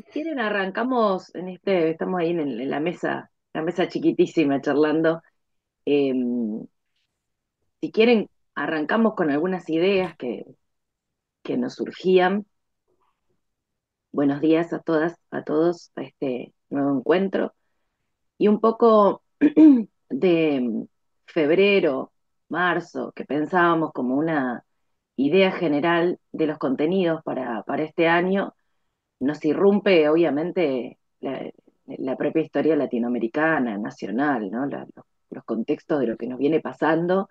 Quieren, arrancamos estamos ahí en la mesa chiquitísima charlando. Eh, si quieren, arrancamos con algunas ideas que nos surgían. Buenos días a todas, a todos, a este nuevo encuentro. Y un poco de febrero, marzo, que pensábamos como una idea general de los contenidos para este año. Nos irrumpe obviamente la propia historia latinoamericana, nacional, ¿no? Los contextos de lo que nos viene pasando.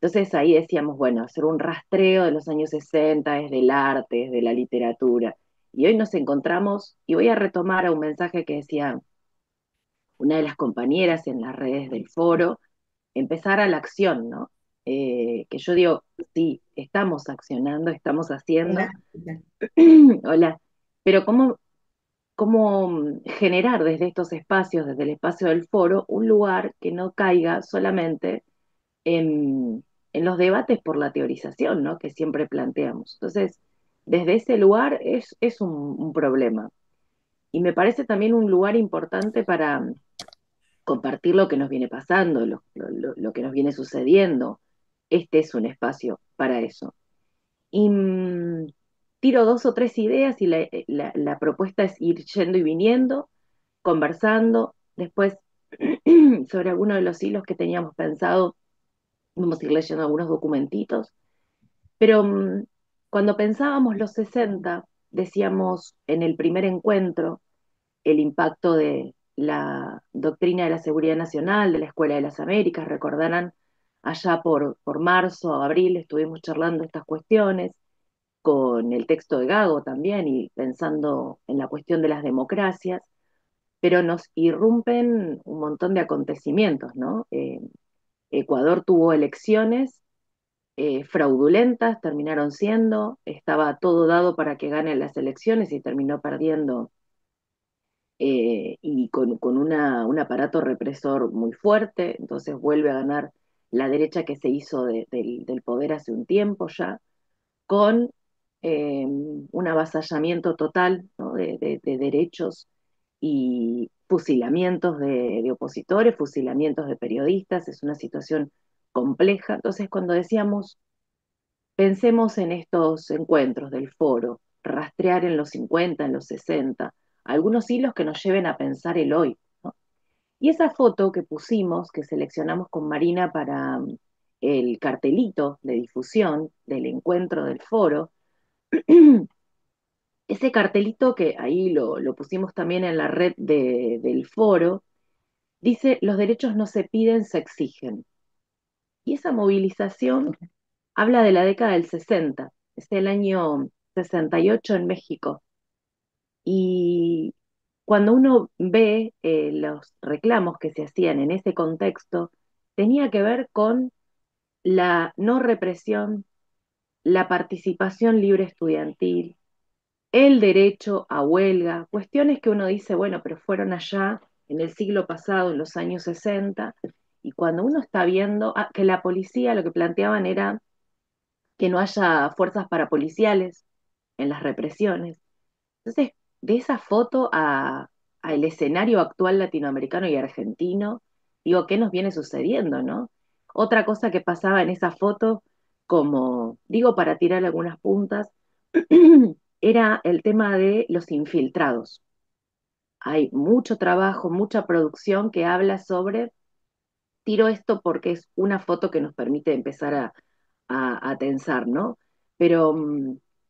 Entonces ahí decíamos, bueno, hacer un rastreo de los años 60, desde el arte, desde la literatura. Y hoy nos encontramos, y voy a retomar a un mensaje que decía una de las compañeras en las redes del foro, empezar a la acción, ¿no? Que yo digo, sí, estamos accionando, estamos haciendo. Hola, ¿qué tal? Hola, pero cómo generar desde estos espacios, desde el espacio del foro, un lugar que no caiga solamente en los debates por la teorización, ¿no? Que siempre planteamos. Entonces, desde ese lugar es un problema. Y me parece también un lugar importante para compartir lo que nos viene pasando, lo que nos viene sucediendo. Este es un espacio para eso. Y tiro dos o tres ideas y la propuesta es ir yendo y viniendo, conversando. Después, sobre algunos de los hilos que teníamos pensado, vamos a ir leyendo algunos documentitos. Pero cuando pensábamos los 60 decíamos en el primer encuentro el impacto de la doctrina de la seguridad nacional, de la Escuela de las Américas. Recordarán, allá por marzo, abril, estuvimos charlando estas cuestiones con el texto de Gago también y pensando en la cuestión de las democracias, pero nos irrumpen un montón de acontecimientos, ¿no? Ecuador tuvo elecciones fraudulentas, terminaron siendo, estaba todo dado para que ganen las elecciones y terminó perdiendo, y con un aparato represor muy fuerte. Entonces vuelve a ganar la derecha que se hizo del poder hace un tiempo ya, con un avasallamiento total, ¿no? de derechos y fusilamientos de opositores, fusilamientos de periodistas. Es una situación compleja. Entonces, cuando decíamos, pensemos en estos encuentros del foro, rastrear en los 50, en los 60, algunos hilos que nos lleven a pensar el hoy, ¿no? Y esa foto que pusimos, que seleccionamos con Marina para el cartelito de difusión del encuentro del foro, ese cartelito que ahí lo pusimos también en la red del foro, dice: los derechos no se piden, se exigen. Y esa movilización habla de la década del 60, es el año 68 en México. Y cuando uno ve los reclamos que se hacían en ese contexto, tenía que ver con la no represión, la participación libre estudiantil, el derecho a huelga, cuestiones que uno dice, bueno, pero fueron allá en el siglo pasado, en los años 60, y cuando uno está viendo que la policía lo que planteaban era que no haya fuerzas parapoliciales en las represiones. Entonces, de esa foto al escenario actual latinoamericano y argentino, digo, ¿qué nos viene sucediendo, no? Otra cosa que pasaba en esa foto, como digo, para tirar algunas puntas, era el tema de los infiltrados. Hay mucho trabajo, mucha producción que habla sobre, tiro esto porque es una foto que nos permite empezar a tensar, ¿no? Pero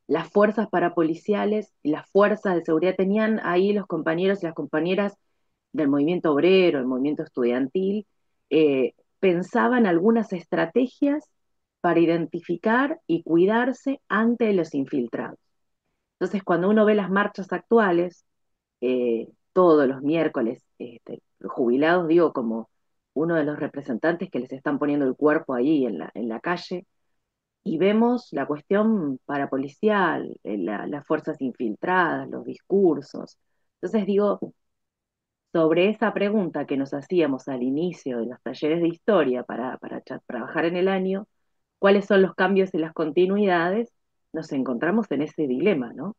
las fuerzas parapoliciales y las fuerzas de seguridad tenían ahí los compañeros y las compañeras del movimiento obrero, el movimiento estudiantil, pensaban algunas estrategias para identificar y cuidarse ante los infiltrados. Entonces, cuando uno ve las marchas actuales, todos los miércoles, los jubilados, digo, como uno de los representantes que les están poniendo el cuerpo ahí en la calle, y vemos la cuestión parapolicial, las fuerzas infiltradas, los discursos. Entonces digo, sobre esa pregunta que nos hacíamos al inicio de los talleres de historia para trabajar en el año, ¿cuáles son los cambios y las continuidades? Nos encontramos en ese dilema, ¿no?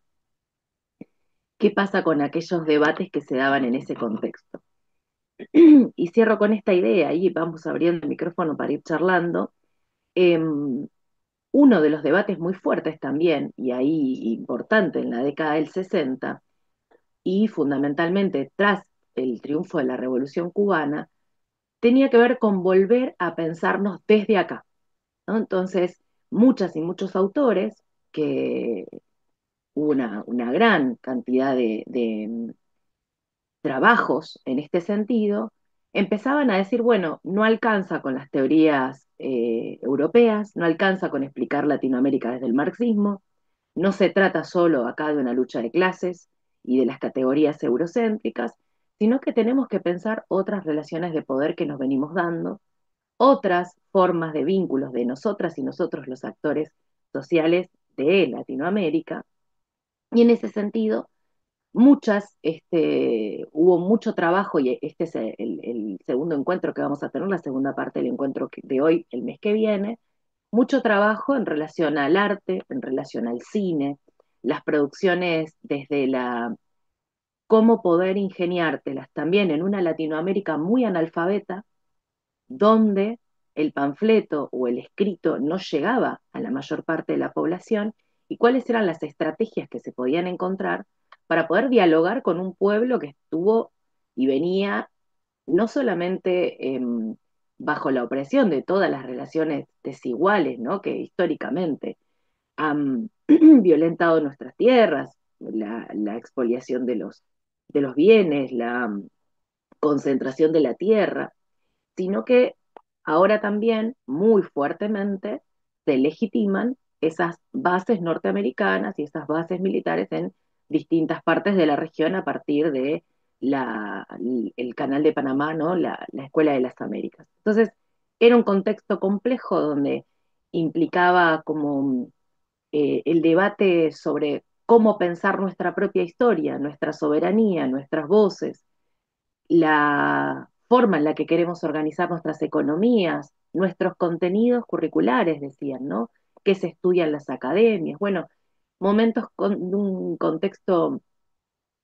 qué pasa con aquellos debates que se daban en ese contexto. Y cierro con esta idea y vamos abriendo el micrófono para ir charlando. Uno de los debates muy fuertes también, y ahí importante en la década del 60, y fundamentalmente tras el triunfo de la Revolución Cubana, tenía que ver con volver a pensarnos desde acá, ¿no? Entonces, muchas y muchos autores, que hubo una gran cantidad de trabajos en este sentido, empezaban a decir, bueno, no alcanza con las teorías europeas, no alcanza con explicar Latinoamérica desde el marxismo, no se trata solo acá de una lucha de clases y de las categorías eurocéntricas, sino que tenemos que pensar otras relaciones de poder que nos venimos dando, otras formas de vínculos de nosotras y nosotros los actores sociales de Latinoamérica. Y en ese sentido, hubo mucho trabajo, y este es el segundo encuentro que vamos a tener, la segunda parte del encuentro de hoy, el mes que viene, mucho trabajo en relación al arte, en relación al cine, las producciones desde la cómo poder ingeniártelas también en una Latinoamérica muy analfabeta, donde el panfleto o el escrito no llegaba a la mayor parte de la población, y cuáles eran las estrategias que se podían encontrar para poder dialogar con un pueblo que estuvo y venía no solamente bajo la opresión de todas las relaciones desiguales, ¿no?, que históricamente han violentado nuestras tierras, la expoliación de los bienes, la concentración de la tierra, sino que ahora también muy fuertemente se legitiman esas bases norteamericanas y esas bases militares en distintas partes de la región a partir de el Canal de Panamá, ¿no? La Escuela de las Américas. Entonces, era un contexto complejo donde implicaba como el debate sobre cómo pensar nuestra propia historia, nuestra soberanía, nuestras voces, la forma en la que queremos organizar nuestras economías, nuestros contenidos curriculares, decían, ¿no? ¿Qué se estudia en las academias? Bueno, momentos de un contexto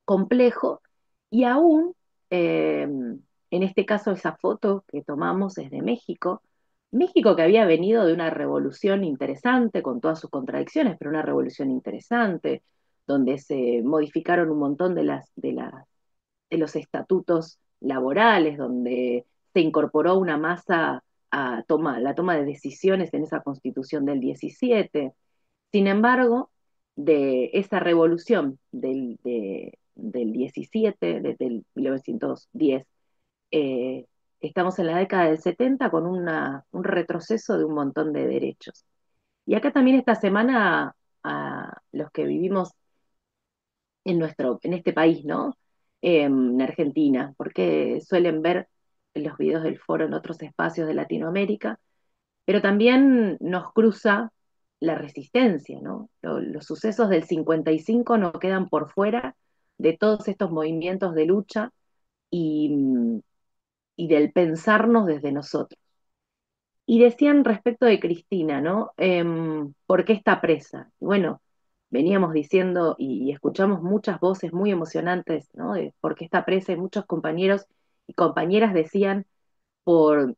complejo, y aún, en este caso, esa foto que tomamos es de México. México, que había venido de una revolución interesante, con todas sus contradicciones, pero una revolución interesante, donde se modificaron un montón de los estatutos laborales, donde se incorporó una masa a la toma de decisiones en esa constitución del 17. Sin embargo, de esa revolución del 17, desde el 1910, eh, estamos en la década del 70 con un retroceso de un montón de derechos. Y acá también esta semana, a los que vivimos en este país, ¿no? En Argentina, porque suelen ver los videos del foro en otros espacios de Latinoamérica, pero también nos cruza la resistencia, ¿no? Los sucesos del 55 no quedan por fuera de todos estos movimientos de lucha y, y del pensarnos desde nosotros. Y decían respecto de Cristina, ¿no? ¿Por qué está presa? Bueno, veníamos diciendo y escuchamos muchas voces muy emocionantes, ¿no? De por qué está presa, y muchos compañeros y compañeras decían por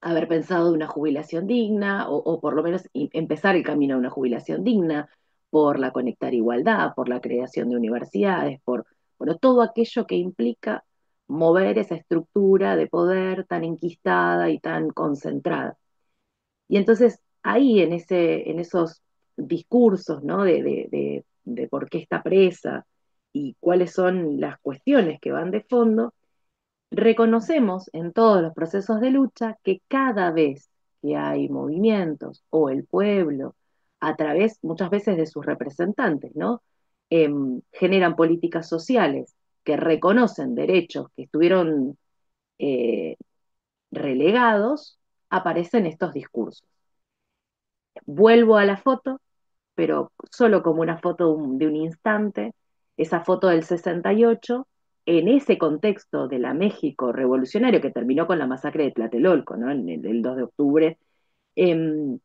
haber pensado de una jubilación digna, o por lo menos empezar el camino a una jubilación digna, por la Conectar Igualdad, por la creación de universidades, por, bueno, todo aquello que implica mover esa estructura de poder tan enquistada y tan concentrada. Y entonces ahí en esos discursos, ¿no? De por qué está presa y cuáles son las cuestiones que van de fondo, reconocemos en todos los procesos de lucha que cada vez que hay movimientos o el pueblo, a través muchas veces de sus representantes, ¿no? Generan políticas sociales que reconocen derechos que estuvieron eh, relegados, aparecen estos discursos. Vuelvo a la foto, pero solo como una foto de un instante, esa foto del 68, en ese contexto de la México revolucionario que terminó con la masacre de Tlatelolco, ¿no? En el 2 de octubre, em,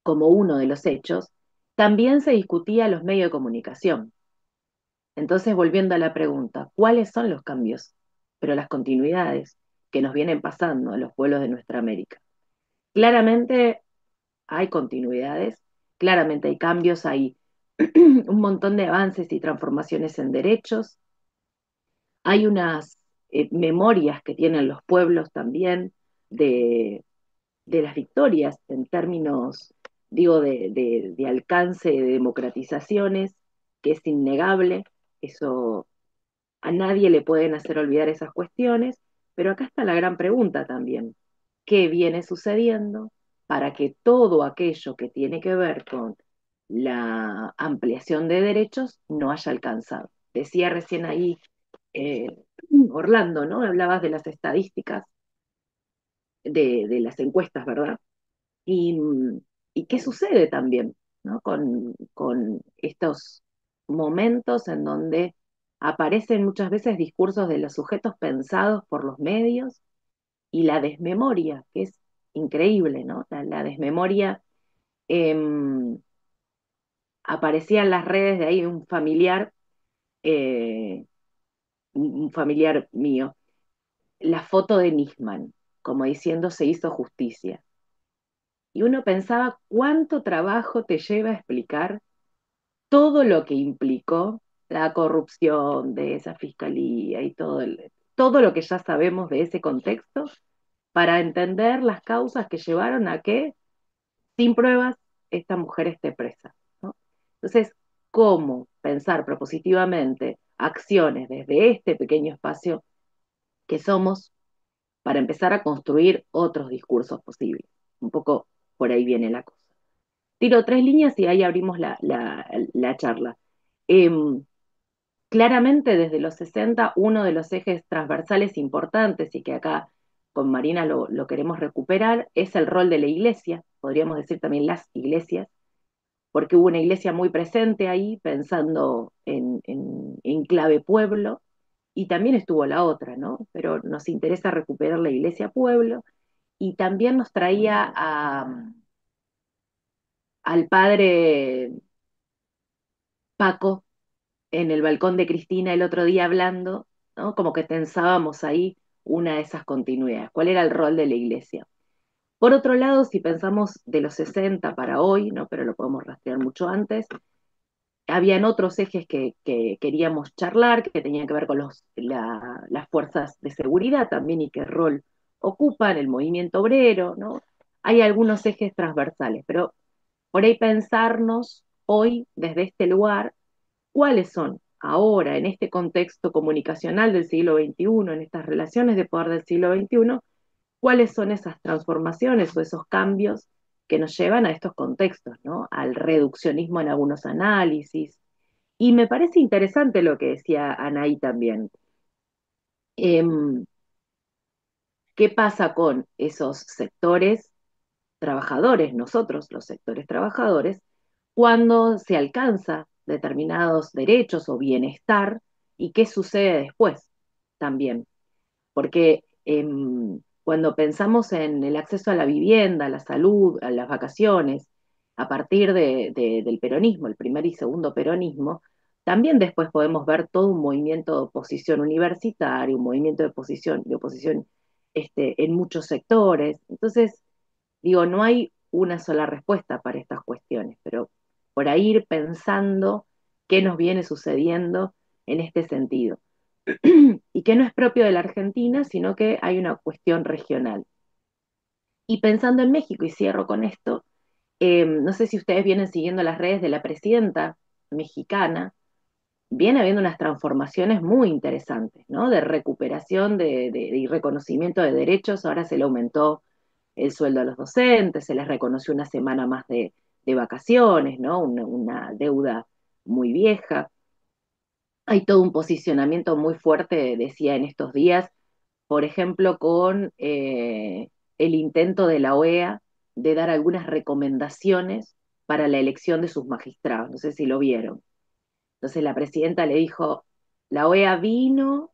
como uno de los hechos, también se discutía los medios de comunicación. Entonces, volviendo a la pregunta, ¿cuáles son los cambios, pero las continuidades que nos vienen pasando a los pueblos de nuestra América? Claramente hay continuidades, claramente hay cambios, hay un montón de avances y transformaciones en derechos, hay unas memorias que tienen los pueblos también de, de las victorias en términos, digo, de alcance de democratizaciones, que es innegable, eso a nadie le pueden hacer olvidar esas cuestiones, pero acá está la gran pregunta también. ¿Qué viene sucediendo para que todo aquello que tiene que ver con la ampliación de derechos no haya alcanzado? Decía recién ahí eh, Orlando, ¿no? Hablabas de las estadísticas, de las encuestas, ¿verdad? Y, y qué sucede también, ¿no? Con estos momentos en donde aparecen muchas veces discursos de los sujetos pensados por los medios y la desmemoria, que es increíble, ¿no? La desmemoria eh, aparecía en las redes de ahí eh, un familiar mío, la foto de Nisman, como diciendo se hizo justicia. Y uno pensaba cuánto trabajo te lleva a explicar todo lo que implicó la corrupción de esa fiscalía y todo lo que ya sabemos de ese contexto para entender las causas que llevaron a que, sin pruebas, esta mujer esté presa, ¿no? Entonces, ¿cómo pensar propositivamente acciones desde este pequeño espacio que somos para empezar a construir otros discursos posibles? Un poco por ahí viene la cosa. Tiro tres líneas y ahí abrimos la charla. Eh, Claramente desde los 60 uno de los ejes transversales importantes y que acá con Marina lo queremos recuperar es el rol de la iglesia, podríamos decir también las iglesias, porque hubo una iglesia muy presente ahí pensando en clave pueblo y también estuvo la otra, ¿no? Pero nos interesa recuperar la iglesia pueblo y también nos traía al padre Paco en el balcón de Cristina el otro día hablando, ¿no? Como que tensábamos ahí una de esas continuidades. ¿Cuál era el rol de la iglesia? Por otro lado, si pensamos de los 60 para hoy, ¿no? Pero lo podemos rastrear mucho antes, habían otros ejes que queríamos charlar, que tenían que ver con las fuerzas de seguridad también y qué rol ocupan, el movimiento obrero, ¿no? Hay algunos ejes transversales, pero por ahí pensarnos hoy desde este lugar cuáles son ahora, en este contexto comunicacional del siglo XXI, en estas relaciones de poder del siglo XXI, cuáles son esas transformaciones o esos cambios que nos llevan a estos contextos, ¿no? Al reduccionismo en algunos análisis. Y me parece interesante lo que decía Anaí también. Em, ¿Qué pasa con esos sectores trabajadores, nosotros, los sectores trabajadores, cuando se alcanza determinados derechos o bienestar y qué sucede después también? Porque cuando pensamos en el acceso a la vivienda, a la salud, a las vacaciones, a partir del peronismo, el primer y segundo peronismo, también después podemos ver todo un movimiento de oposición universitaria, un movimiento de oposición en muchos sectores. Entonces, digo, no hay una sola respuesta para estas cuestiones, pero por ahí ir pensando qué nos viene sucediendo en este sentido. Y que no es propio de la Argentina, sino que hay una cuestión regional. Y pensando en México, y cierro con esto, no sé si ustedes vienen siguiendo las redes de la presidenta mexicana, viene habiendo unas transformaciones muy interesantes, ¿no? De recuperación y reconocimiento de derechos, ahora se le aumentó el sueldo a los docentes, se les reconoció una semana más de vacaciones, ¿no? Una deuda muy vieja. Hay todo un posicionamiento muy fuerte, decía en estos días, por ejemplo, con el intento de la OEA de dar algunas recomendaciones para la elección de sus magistrados. No sé si lo vieron. Entonces la presidenta le dijo, la OEA vino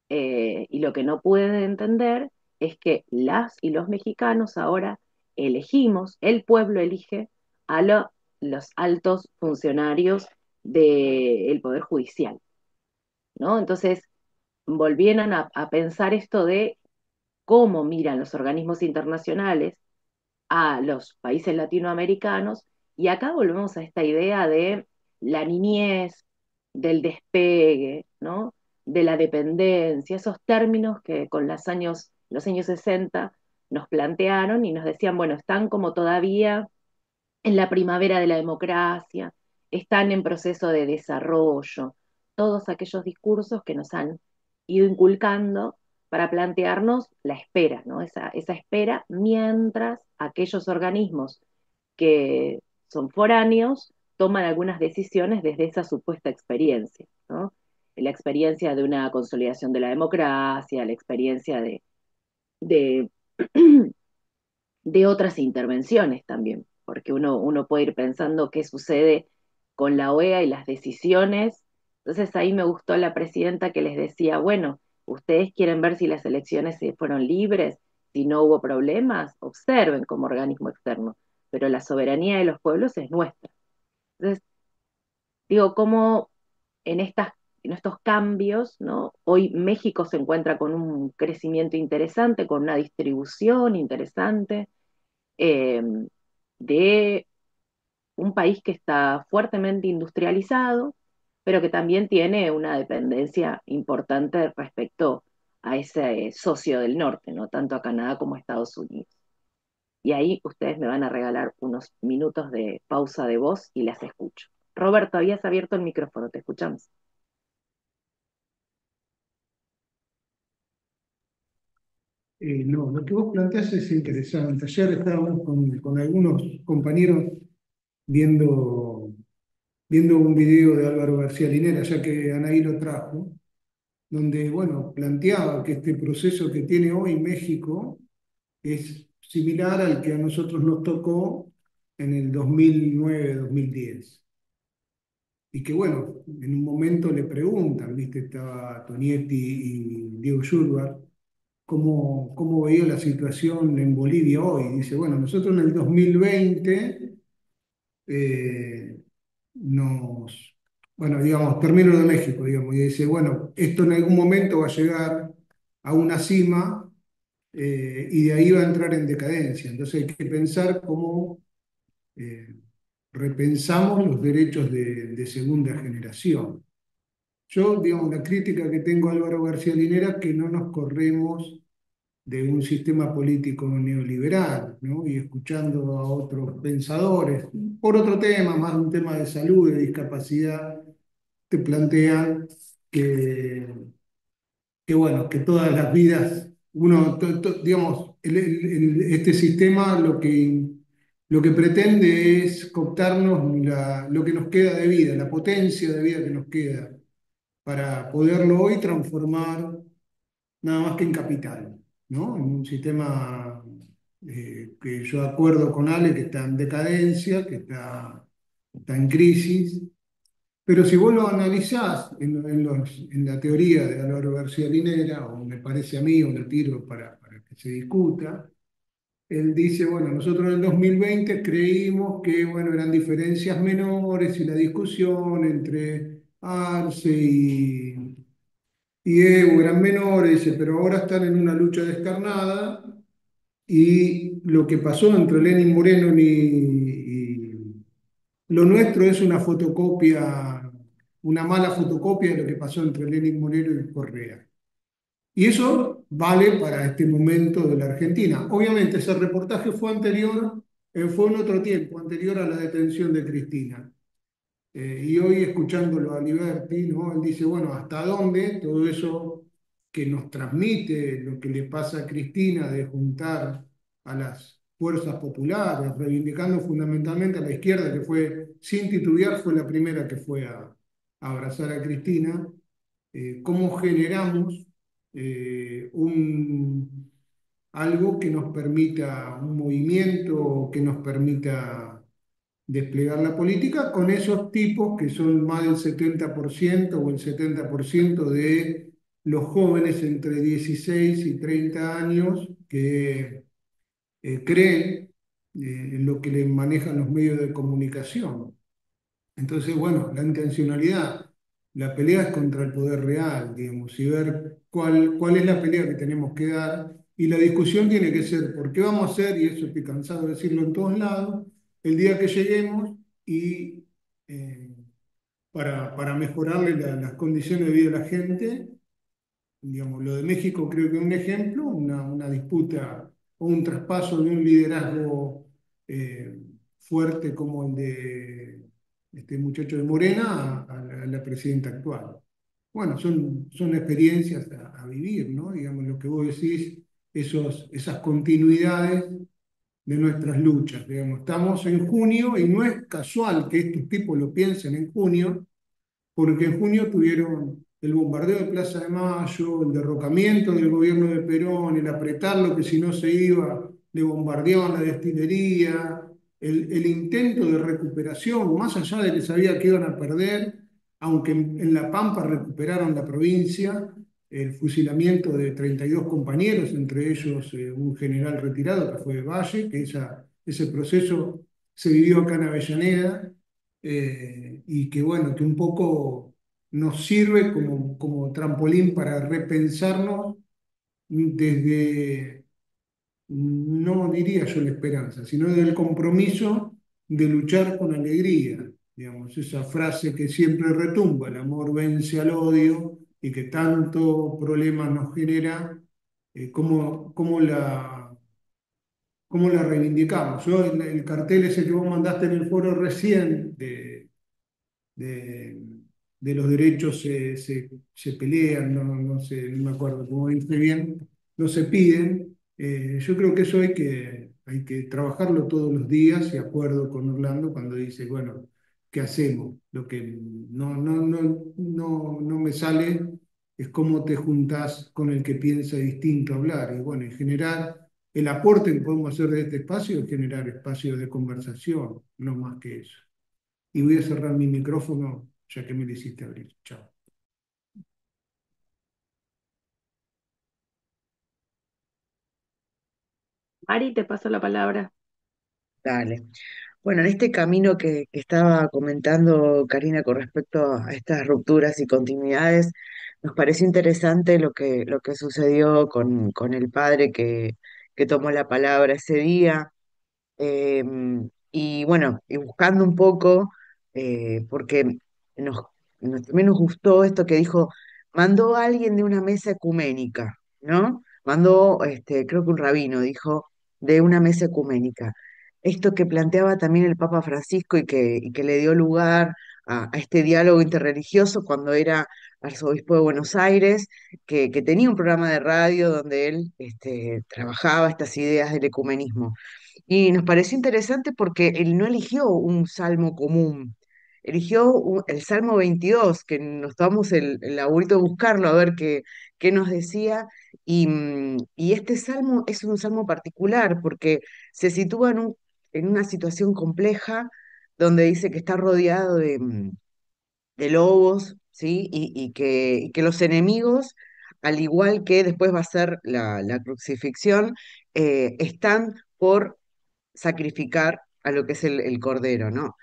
y lo que no pueden entender es que las y los mexicanos ahora elegimos, el pueblo elige a los altos funcionarios del Poder Judicial. ¿no? Entonces, volvieron a pensar esto de cómo miran los organismos internacionales a los países latinoamericanos, y acá volvemos a esta idea de la niñez, del despegue, ¿no? De la dependencia, esos términos que con los años 60 nos plantearon y nos decían, bueno, están como todavía en la primavera de la democracia, están en proceso de desarrollo, todos aquellos discursos que nos han ido inculcando para plantearnos la espera, ¿no? Esa espera mientras aquellos organismos que son foráneos toman algunas decisiones desde esa supuesta experiencia, ¿no? La experiencia de una consolidación de la democracia, la experiencia de de otras intervenciones también, porque uno puede ir pensando qué sucede con la OEA y las decisiones. Entonces ahí me gustó la presidenta que les decía, bueno, ustedes quieren ver si las elecciones fueron libres, si no hubo problemas, observen como organismo externo, pero la soberanía de los pueblos es nuestra. Entonces, digo, cómo en en estos cambios, ¿no? Hoy México se encuentra con un crecimiento interesante, con una distribución interesante, eh, de un país que está fuertemente industrializado, pero que también tiene una dependencia importante respecto a ese socio del norte, ¿no? Tanto a Canadá como a Estados Unidos. Y ahí ustedes me van a regalar unos minutos de pausa de voz y las escucho. Roberto, habías abierto el micrófono, te escuchamos. No, lo que vos planteás es interesante. Ayer estábamos con algunos compañeros viendo, viendo un video de Álvaro García Linera, ya que Anaí lo trajo, donde, bueno, planteaba que este proceso que tiene hoy México es similar al que a nosotros nos tocó en el 2009-2010. Y que, bueno, en un momento le preguntan, ¿viste? Estaba Tonietti y Diego Schurbar, cómo veía la situación en Bolivia hoy. Dice, bueno, nosotros en el 2020 eh, bueno, digamos, termino de México, digamos, y dice, bueno, esto en algún momento va a llegar a una cima y de ahí va a entrar en decadencia. Entonces hay que pensar cómo eh, repensamos los derechos de segunda generación. Yo, digamos, la crítica que tengo a Álvaro García Linera es que no nos corremos de un sistema político neoliberal, ¿no? Y escuchando a otros pensadores, por otro tema, más un tema de salud, de discapacidad, te plantean que, que bueno, que todas las vidas, digamos, este sistema lo que pretende es cooptarnos lo que nos queda de vida, la potencia de vida que nos queda, para poderlo hoy transformar nada más que en capital, ¿no? En un sistema que yo acuerdo con Ale, que está en decadencia, está en crisis, pero si vos lo analizás en la teoría de Álvaro García Linera, o me parece a mí, o lo tiro para que se discuta, él dice, bueno, nosotros en el 2020 creímos que, bueno, eran diferencias menores y la discusión entre Arce y Evo eran menores, dice, pero ahora están en una lucha descarnada y lo que pasó entre Lenin Moreno y lo nuestro es una fotocopia, una mala fotocopia de lo que pasó entre Lenin Moreno y Correa. Y eso vale para este momento de la Argentina. Obviamente ese reportaje fue anterior, fue en otro tiempo, anterior a la detención de Cristina. Y hoy escuchándolo a Liberty, ¿no? Él dice, bueno, ¿hasta dónde todo eso que nos transmite lo que le pasa a Cristina de juntar a las fuerzas populares, reivindicando fundamentalmente a la izquierda, que fue, sin titubear, fue la primera que fue a abrazar a Cristina, cómo generamos algo que nos permita un movimiento, que nos permita desplegar la política con esos tipos que son más del 70% o el 70% de los jóvenes entre 16 y 30 años que creen en lo que les manejan los medios de comunicación. Entonces, bueno, la intencionalidad la pelea es contra el poder real, digamos, y ver cuál es la pelea que tenemos que dar. Y la discusión tiene que ser, ¿por qué vamos a hacer, y eso estoy cansado de decirlo en todos lados, el día que lleguemos y eh, para mejorarle las condiciones de vida a la gente? Digamos, lo de México creo que es un ejemplo, una disputa o un traspaso de un liderazgo eh, fuerte como el de este muchacho de Morena a la presidenta actual. Bueno, son experiencias a vivir, ¿no? Digamos, lo que vos decís, esas continuidades de nuestras luchas. Digamos, estamos en junio y no es casual que estos tipos lo piensen en junio, porque en junio tuvieron el bombardeo de Plaza de Mayo, el derrocamiento del gobierno de Perón, el apretarlo que si no se iba le bombardeaban la destilería, el intento de recuperación, más allá de que sabía que iban a perder, aunque en La Pampa recuperaron la provincia, el fusilamiento de 32 compañeros, entre ellos un general retirado que fue de Valle, que ese proceso se vivió acá en Avellaneda, y que bueno, que un poco nos sirve como trampolín para repensarnos desde, no diría yo la esperanza, sino desde el compromiso de luchar con alegría. Digamos, esa frase que siempre retumba, el amor vence al odio y que tanto problema nos genera, cómo la reivindicamos. Yo, el cartel ese que vos mandaste en el foro recién de, de los derechos se pelean, no sé, no me acuerdo cómo dice bien, no se piden. Yo creo que eso hay que trabajarlo todos los días, y acuerdo con Orlando cuando dice, bueno, ¿qué hacemos? Lo que no me sale es cómo te juntás con el que piensa distinto a hablar. Y bueno, en general, el aporte que podemos hacer de este espacio es generar espacios de conversación, no más que eso. Y voy a cerrar mi micrófono ya que me lo hiciste abrir. Chao. Mari, te paso la palabra. Dale. Bueno, en este camino que estaba comentando Karina con respecto a estas rupturas y continuidades, nos pareció interesante lo que sucedió con el padre que tomó la palabra ese día. Eh, y bueno, y buscando un poco, porque nos, también nos gustó esto que dijo, mandó a alguien de una mesa ecuménica, ¿no? Mandó, creo que un rabino dijo, de una mesa ecuménica. Esto que planteaba también el Papa Francisco y que le dio lugar a este diálogo interreligioso cuando era arzobispo de Buenos Aires, que tenía un programa de radio donde él trabajaba estas ideas del ecumenismo. Y nos pareció interesante porque él no eligió un salmo común, eligió el Salmo 22, que nos tomamos el laburito de buscarlo a ver qué nos decía. Y este salmo es un salmo particular porque se sitúa en una situación compleja donde dice que está rodeado de lobos, ¿sí? Y que los enemigos, al igual que después va a ser la crucifixión, están por sacrificar a lo que es el cordero, ¿no?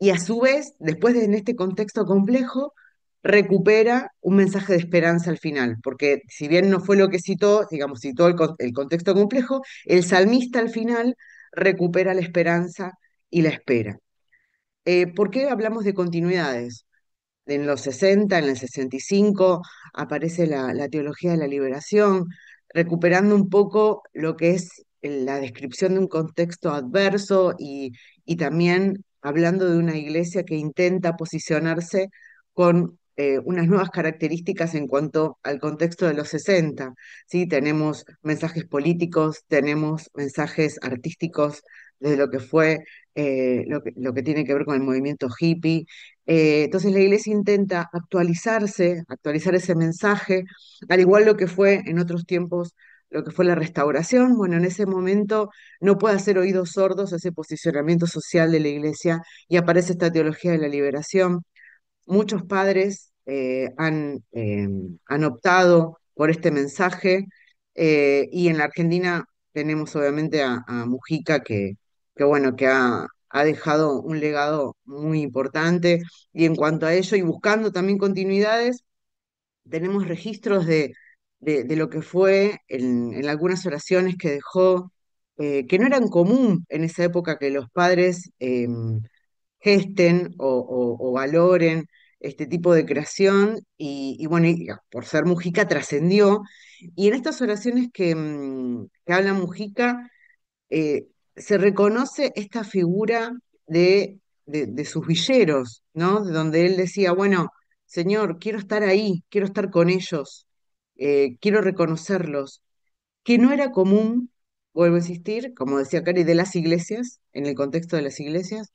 Y a su vez, después de en este contexto complejo, recupera un mensaje de esperanza al final, porque si bien no fue lo que citó, digamos, citó el contexto complejo, el salmista al final recupera la esperanza y la espera. ¿Por qué hablamos de continuidades? En los 60, en el 65, aparece la teología de la liberación, recuperando un poco lo que es la descripción de un contexto adverso y también hablando de una iglesia que intenta posicionarse con unas nuevas características en cuanto al contexto de los 60. ¿Sí? Tenemos mensajes políticos, tenemos mensajes artísticos de lo que fue lo que tiene que ver con el movimiento hippie. Entonces la iglesia intenta actualizarse, actualizar ese mensaje, al igual lo que fue en otros tiempos, lo que fue la restauración. Bueno, en ese momento no puede hacer oídos sordos a ese posicionamiento social de la iglesia y aparece esta teología de la liberación. Muchos padres han optado por este mensaje y en la Argentina tenemos obviamente a Mujica que bueno, que ha ha dejado un legado muy importante. Y en cuanto a ello, y buscando también continuidades, tenemos registros de lo que fue en algunas oraciones que dejó, que no eran común en esa época que los padres gesten o valoren este tipo de creación, y bueno, por ser Mujica trascendió, y en estas oraciones que habla Mujica, se reconoce esta figura de sus villeros, ¿no? De donde él decía, bueno, Señor, quiero estar ahí, quiero estar con ellos, quiero reconocerlos, que no era común, vuelvo a insistir, como decía Cari, de las iglesias, en el contexto de las iglesias,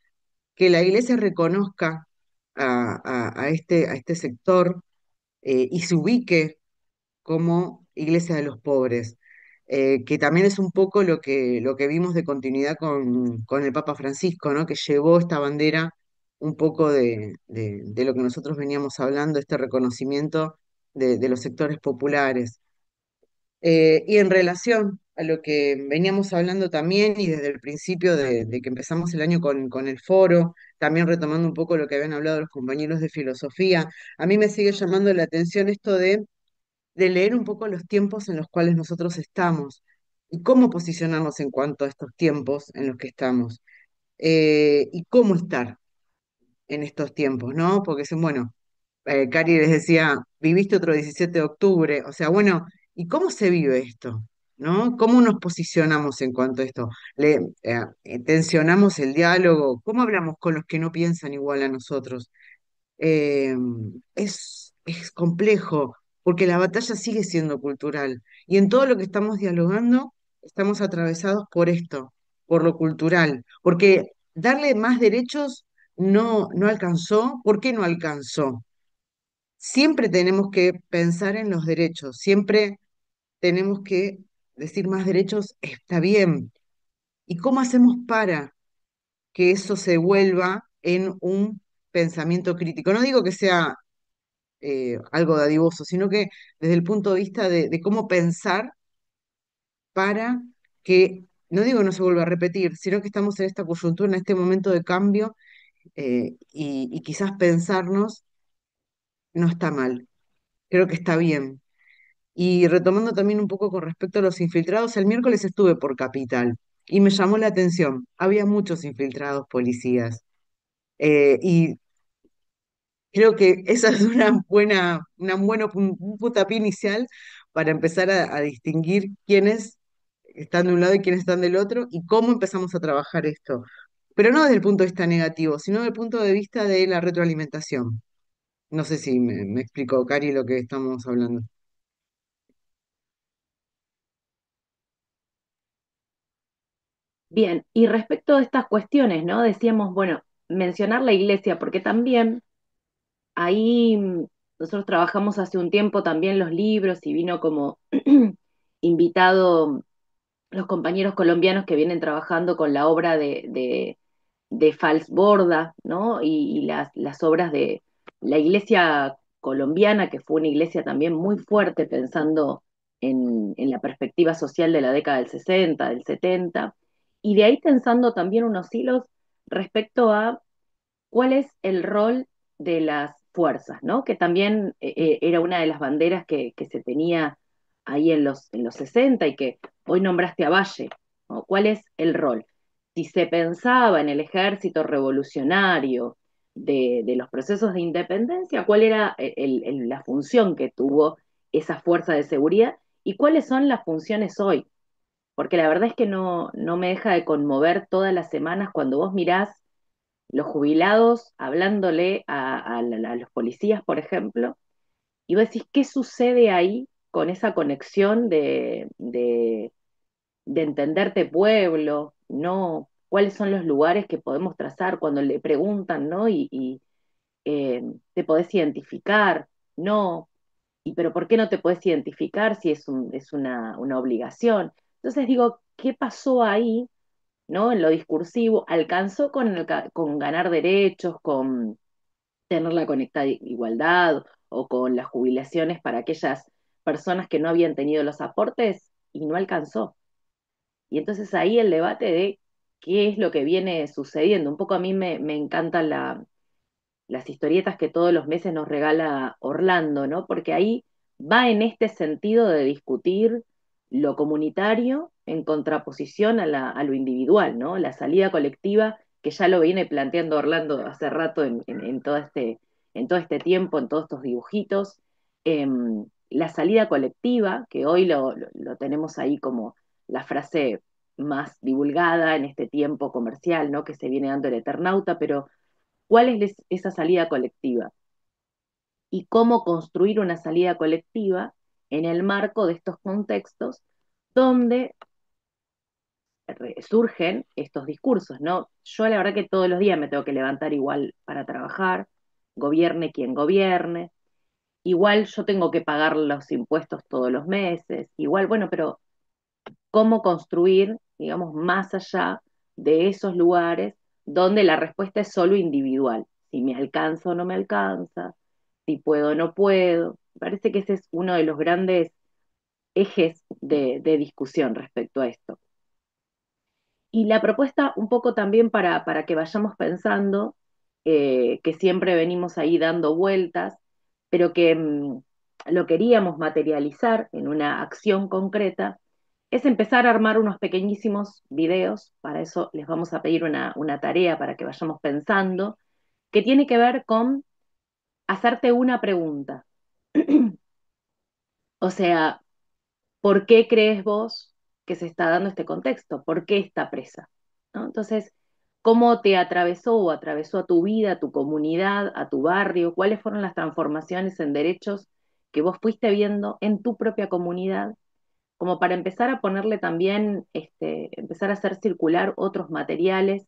que la iglesia reconozca a este sector, y se ubique como Iglesia de los Pobres, que también es un poco lo que vimos de continuidad con el Papa Francisco, ¿no? Que llevó esta bandera un poco de lo que nosotros veníamos hablando, este reconocimiento de los sectores populares. Y en relación a lo que veníamos hablando también, y desde el principio de que empezamos el año con el foro, también retomando un poco lo que habían hablado los compañeros de filosofía, a mí me sigue llamando la atención esto de leer un poco los tiempos en los cuales nosotros estamos y cómo posicionarnos en cuanto a estos tiempos en los que estamos, y cómo estar en estos tiempos, ¿no? Porque dicen, bueno, Cari les decía, viviste otro 17 de octubre, o sea, bueno, ¿y cómo se vive esto? ¿No? ¿Cómo nos posicionamos en cuanto a esto? Tensionamos el diálogo? ¿Cómo hablamos con los que no piensan igual a nosotros? eh, es complejo, porque la batalla sigue siendo cultural. Y en todo lo que estamos dialogando, estamos atravesados por esto, por lo cultural. Porque darle más derechos no alcanzó. ¿Por qué no alcanzó? Siempre tenemos que pensar en los derechos, siempre tenemos que decir más derechos, está bien. ¿Y cómo hacemos para que eso se vuelva en un pensamiento crítico? No digo que sea algo dadivoso, sino que desde el punto de vista de cómo pensar para que, no digo no se vuelva a repetir, sino que estamos en esta coyuntura, en este momento de cambio, y quizás pensarnos no está mal, creo que está bien. Y retomando también un poco con respecto a los infiltrados, el miércoles estuve por Capital y me llamó la atención, había muchos infiltrados policías. Y creo que esa es un puntapié inicial para empezar a distinguir quiénes están de un lado y quiénes están del otro, y cómo empezamos a trabajar esto. Pero no desde el punto de vista negativo, sino desde el punto de vista de la retroalimentación. No sé si me explicó, Cari, lo que estamos hablando. Bien, y respecto a estas cuestiones, ¿no? Decíamos, bueno, mencionar la iglesia, porque también ahí nosotros trabajamos hace un tiempo también los libros y vino como invitado los compañeros colombianos que vienen trabajando con la obra de Fals Borda, ¿no? Y las obras de la iglesia colombiana, que fue una iglesia también muy fuerte pensando en la perspectiva social de la década del 60, del 70, y de ahí pensando también unos hilos respecto a cuál es el rol de las fuerzas, ¿no? Que también era una de las banderas que se tenía ahí en los 60 y que hoy nombraste a Valle, ¿no? ¿Cuál es el rol? Si se pensaba en el ejército revolucionario de los procesos de independencia, ¿cuál era la función que tuvo esa fuerza de seguridad y cuáles son las funciones hoy? Porque la verdad es que no me deja de conmover todas las semanas cuando vos mirás los jubilados hablándole a los policías, por ejemplo, y vos decís, ¿qué sucede ahí con esa conexión de entenderte pueblo? ¿No? ¿Cuáles son los lugares que podemos trazar cuando le preguntan, ¿no? Te podés identificar, no, y pero ¿por qué no te podés identificar si es una obligación? Entonces digo, ¿qué pasó ahí, ¿no? En lo discursivo, alcanzó con ganar derechos, con tener la conectada igualdad o con las jubilaciones para aquellas personas que no habían tenido los aportes y no alcanzó. Y entonces ahí el debate de qué es lo que viene sucediendo. Un poco a mí me encantan las historietas que todos los meses nos regala Orlando, ¿no? Porque ahí va en este sentido de discutir lo comunitario en contraposición a lo individual, ¿no? La salida colectiva, que ya lo viene planteando Orlando hace rato en todo este tiempo, en todos estos dibujitos. La salida colectiva, que hoy lo tenemos ahí como la frase más divulgada en este tiempo comercial, ¿no? Que se viene dando el Eternauta, pero ¿cuál es esa salida colectiva? Y cómo construir una salida colectiva en el marco de estos contextos donde surgen estos discursos, ¿no? Yo la verdad que todos los días me tengo que levantar igual para trabajar, gobierne quien gobierne, igual yo tengo que pagar los impuestos todos los meses, igual, bueno, pero cómo construir, digamos, más allá de esos lugares donde la respuesta es solo individual, si me alcanza o no me alcanza, si puedo o no puedo. Me parece que ese es uno de los grandes ejes de discusión respecto a esto. Y la propuesta, un poco también para que vayamos pensando, que siempre venimos ahí dando vueltas, pero que lo queríamos materializar en una acción concreta, es empezar a armar unos pequeñísimos videos. Para eso les vamos a pedir una tarea para que vayamos pensando, que tiene que ver con hacerte una pregunta. O sea, ¿por qué crees vos que se está dando este contexto? ¿Por qué esta presa? ¿No? Entonces, ¿cómo te atravesó o atravesó a tu vida, a tu comunidad, a tu barrio? ¿Cuáles fueron las transformaciones en derechos que vos fuiste viendo en tu propia comunidad? Como para empezar a ponerle también, empezar a hacer circular otros materiales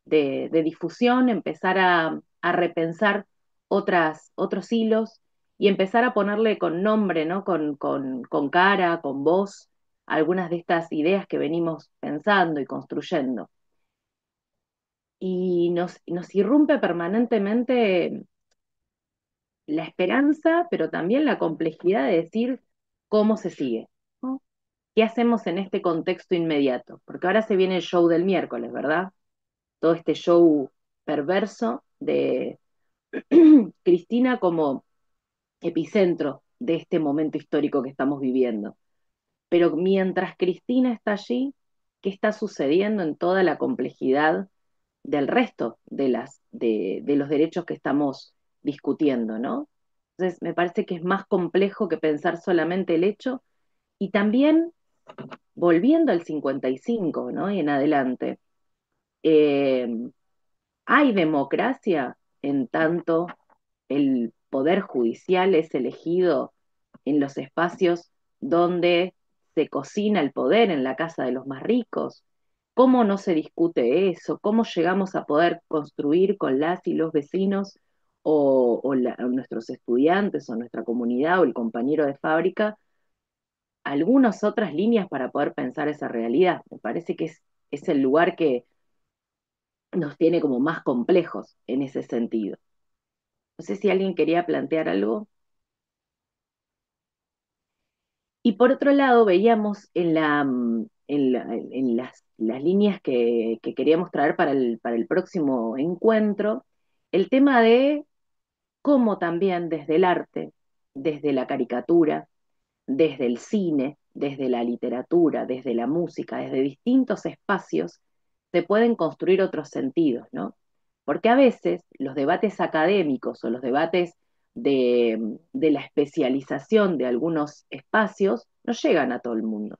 de difusión, empezar a repensar otros hilos y empezar a ponerle con nombre, ¿no? Con cara, con voz, algunas de estas ideas que venimos pensando y construyendo. Y nos irrumpe permanentemente la esperanza, pero también la complejidad de decir cómo se sigue, ¿no? ¿Qué hacemos en este contexto inmediato? Porque ahora se viene el show del miércoles, ¿verdad? Todo este show perverso de Cristina como epicentro de este momento histórico que estamos viviendo. Pero mientras Cristina está allí, ¿qué está sucediendo en toda la complejidad del resto de los derechos que estamos discutiendo, ¿no? Entonces, me parece que es más complejo que pensar solamente el hecho y también volviendo al 55, ¿no? Y en adelante, eh, hay democracia en tanto el poder judicial es elegido en los espacios donde se cocina el poder, en la casa de los más ricos. ¿Cómo no se discute eso? ¿Cómo llegamos a poder construir con las y los vecinos o nuestros estudiantes o nuestra comunidad o el compañero de fábrica algunas otras líneas para poder pensar esa realidad? Me parece que es el lugar que nos tiene como más complejos en ese sentido. No sé si alguien quería plantear algo. Y por otro lado, veíamos en las líneas que queríamos traer para el próximo encuentro, el tema de cómo también desde el arte, desde la caricatura, desde el cine, desde la literatura, desde la música, desde distintos espacios, se pueden construir otros sentidos, ¿no? Porque a veces los debates académicos o los debates de la especialización de algunos espacios no llegan a todo el mundo.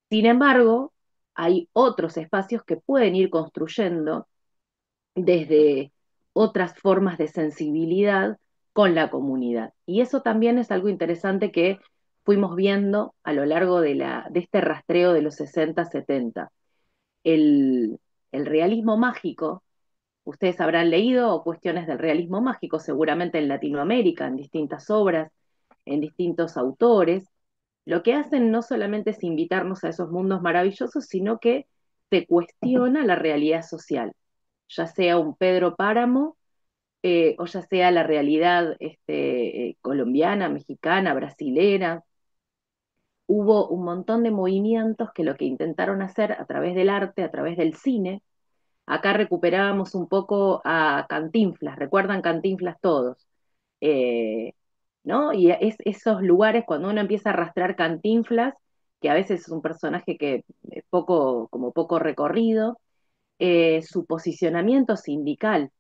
Sin embargo, hay otros espacios que pueden ir construyendo desde otras formas de sensibilidad con la comunidad. Y eso también es algo interesante que fuimos viendo a lo largo de este rastreo de los 60, 70. El, el realismo mágico, ustedes habrán leído cuestiones del realismo mágico, seguramente en Latinoamérica, en distintas obras, en distintos autores. Lo que hacen no solamente es invitarnos a esos mundos maravillosos, sino que se cuestiona la realidad social, ya sea un Pedro Páramo, o ya sea la realidad colombiana, mexicana, brasilera, hubo un montón de movimientos que lo que intentaron hacer a través del arte, a través del cine, acá recuperábamos un poco a Cantinflas, recuerdan Cantinflas todos, eh, ¿no? Y es esos lugares cuando uno empieza a arrastrar Cantinflas, que a veces es un personaje que poco, como poco recorrido, su posicionamiento sindical,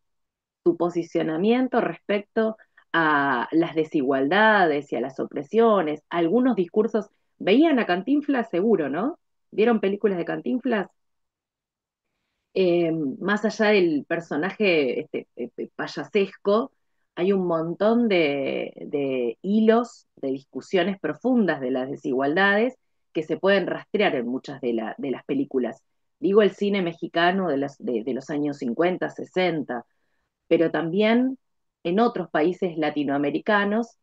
su posicionamiento respecto a las desigualdades y a las opresiones, algunos discursos, veían a Cantinflas seguro, ¿no? ¿Vieron películas de Cantinflas? Más allá del personaje payasesco, hay un montón de hilos, de discusiones profundas de las desigualdades que se pueden rastrear en muchas de las películas. Digo el cine mexicano de los años 50, 60, pero también en otros países latinoamericanos.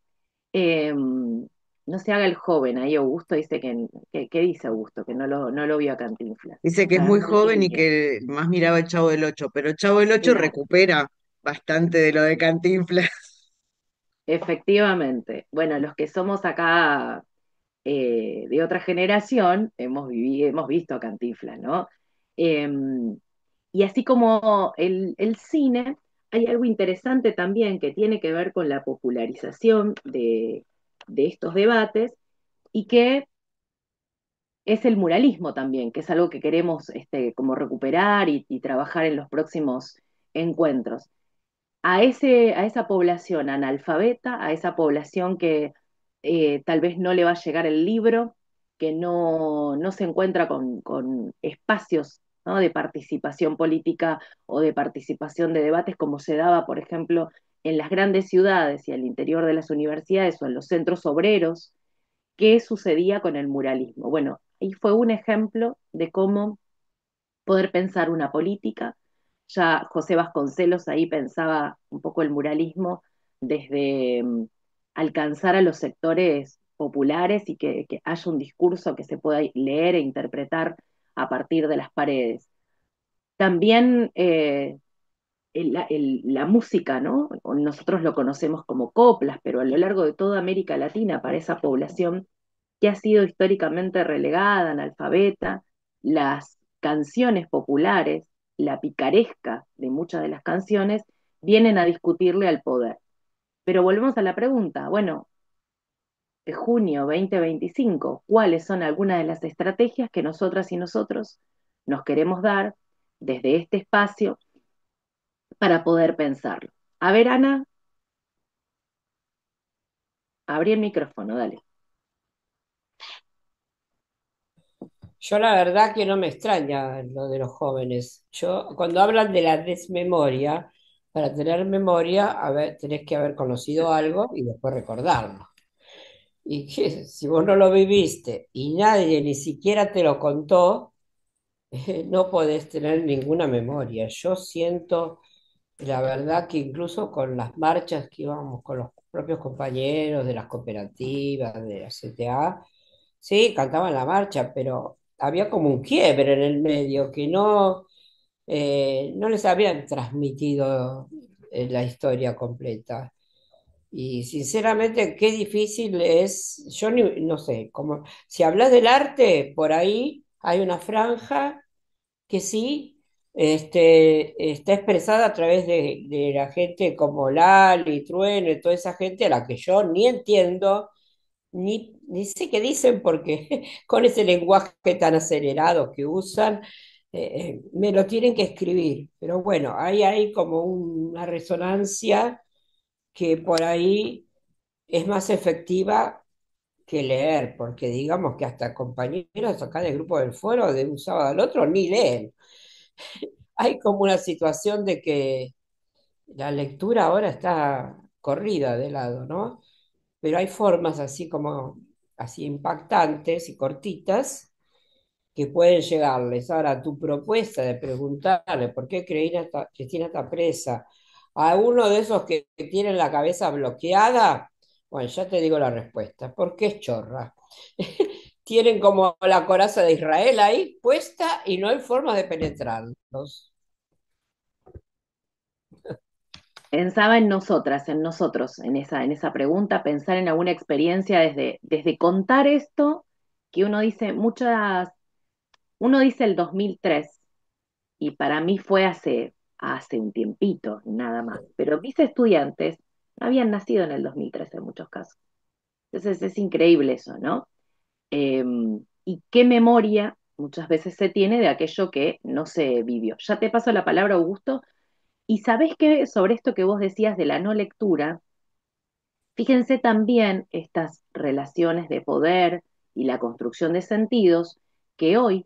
No se haga el joven, ahí Augusto dice ¿qué dice Augusto? Que no lo vio a Cantinflas. Dice que es Ya, muy no joven y entiende. que más miraba el Chavo del Ocho, pero el Chavo del Ocho Claro, recupera bastante de lo de Cantinflas. efectivamente. Bueno, los que somos acá de otra generación, hemos visto a Cantinflas, ¿no? Eh, y así como el cine, hay algo interesante también que tiene que ver con la popularización de estos debates y que es el muralismo también, que es algo que queremos como recuperar y trabajar en los próximos encuentros. A esa población analfabeta, a esa población que tal vez no le va a llegar el libro, que no se encuentra con espacios, ¿no? De participación política o de participación de debates como se daba, por ejemplo, en las grandes ciudades y al interior de las universidades o en los centros obreros, qué sucedía con el muralismo. Bueno, ahí fue un ejemplo de cómo poder pensar una política. Ya José Vasconcelos ahí pensaba un poco el muralismo desde alcanzar a los sectores populares y que haya un discurso que se pueda leer e interpretar a partir de las paredes. También la música, ¿no? Nosotros lo conocemos como coplas, pero a lo largo de toda América Latina, para esa población que ha sido históricamente relegada, analfabeta, las canciones populares, la picaresca de muchas de las canciones, vienen a discutirle al poder. Pero volvemos a la pregunta, bueno, de junio 2025, ¿cuáles son algunas de las estrategias que nosotras y nosotros nos queremos dar desde este espacio para poder pensarlo? A ver, Ana, abrí el micrófono, dale. Yo la verdad que no me extraña lo de los jóvenes. Yo, cuando hablan de la desmemoria, para tener memoria, a ver, tenés que haber conocido algo y después recordarlo. Y que si vos no lo viviste y nadie ni siquiera te lo contó, no podés tener ninguna memoria. Yo siento, la verdad, que incluso con las marchas que íbamos con los propios compañeros de las cooperativas, de la CTA, sí, cantaban la marcha, pero había como un quiebre en el medio que no les habían transmitido la historia completa. Y sinceramente, qué difícil es, no sé, como si hablas del arte, por ahí hay una franja que sí está expresada a través de la gente como Lali, Trueno y toda esa gente a la que yo ni entiendo ni sé qué dicen porque con ese lenguaje tan acelerado que usan, me lo tienen que escribir. Pero bueno, ahí hay como una resonancia que por ahí es más efectiva que leer, porque digamos que hasta compañeros acá del grupo del foro de un sábado al otro ni leen. Hay como una situación de que la lectura ahora está corrida de lado, ¿no? Pero hay formas así como, así impactantes y cortitas que pueden llegarles. Ahora, tu propuesta de preguntarle por qué Cristina está presa a uno de esos que tienen la cabeza bloqueada, bueno, ya te digo la respuesta, porque es chorra. Tienen como la coraza de Israel ahí puesta y no hay forma de penetrarlos. Pensaba en nosotras, en nosotros, en esa pregunta, pensar en alguna experiencia desde contar esto que uno dice uno dice el 2003 y para mí fue hace un tiempito, nada más. Pero mis estudiantes no habían nacido en el 2003 en muchos casos. Entonces es increíble eso, ¿no? Eh, y qué memoria muchas veces se tiene de aquello que no se vivió. Ya te paso la palabra, Augusto. Y sabés que sobre esto que vos decías de la no lectura, fíjense también estas relaciones de poder y la construcción de sentidos que hoy,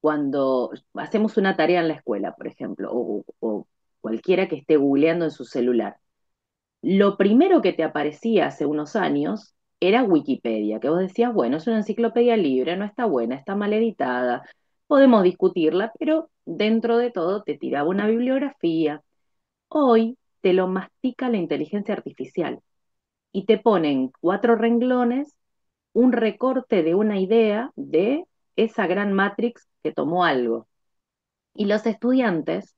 cuando hacemos una tarea en la escuela, por ejemplo, o cualquiera que esté googleando en su celular, lo primero que te aparecía hace unos años era Wikipedia, que vos decías, bueno, es una enciclopedia libre, no está buena, está mal editada, podemos discutirla, pero dentro de todo te tiraba una bibliografía. Hoy te lo mastica la inteligencia artificial y te pone en 4 renglones un recorte de una idea de esa gran matrix que tomó algo. Y los estudiantes,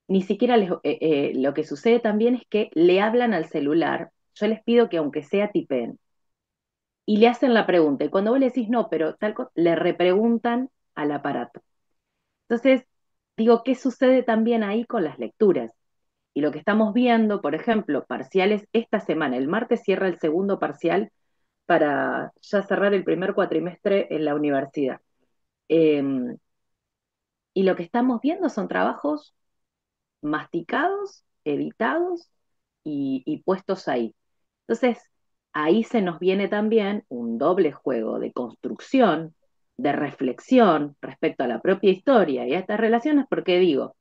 ni siquiera lo que sucede también es que le hablan al celular. Yo les pido que aunque sea tipen y le hacen la pregunta. Y cuando vos le decís no, pero tal cosa, le repreguntan al aparato. Entonces, digo, ¿qué sucede también ahí con las lecturas? Y lo que estamos viendo, por ejemplo, parciales esta semana, el martes cierra el segundo parcial para ya cerrar el primer cuatrimestre en la universidad. Eh, y lo que estamos viendo son trabajos masticados, editados y puestos ahí. Entonces, ahí se nos viene también un doble juego de construcción, de reflexión respecto a la propia historia y a estas relaciones, porque digo,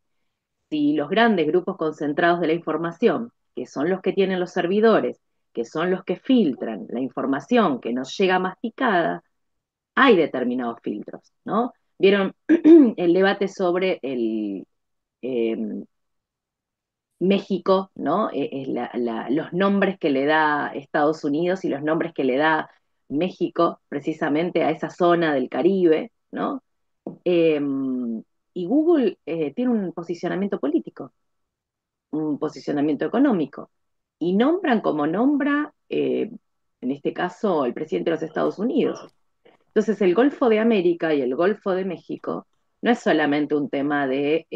si los grandes grupos concentrados de la información, que son los que tienen los servidores, que son los que filtran la información que nos llega masticada, hay determinados filtros, ¿no? ¿Vieron el debate sobre eh, México, ¿no? Los nombres que le da Estados Unidos y los nombres que le da México precisamente a esa zona del Caribe, ¿no? Eh, y Google tiene un posicionamiento político, un posicionamiento económico, y nombran como nombra, en este caso, el presidente de los Estados Unidos. Entonces, el Golfo de América y el Golfo de México no es solamente un tema de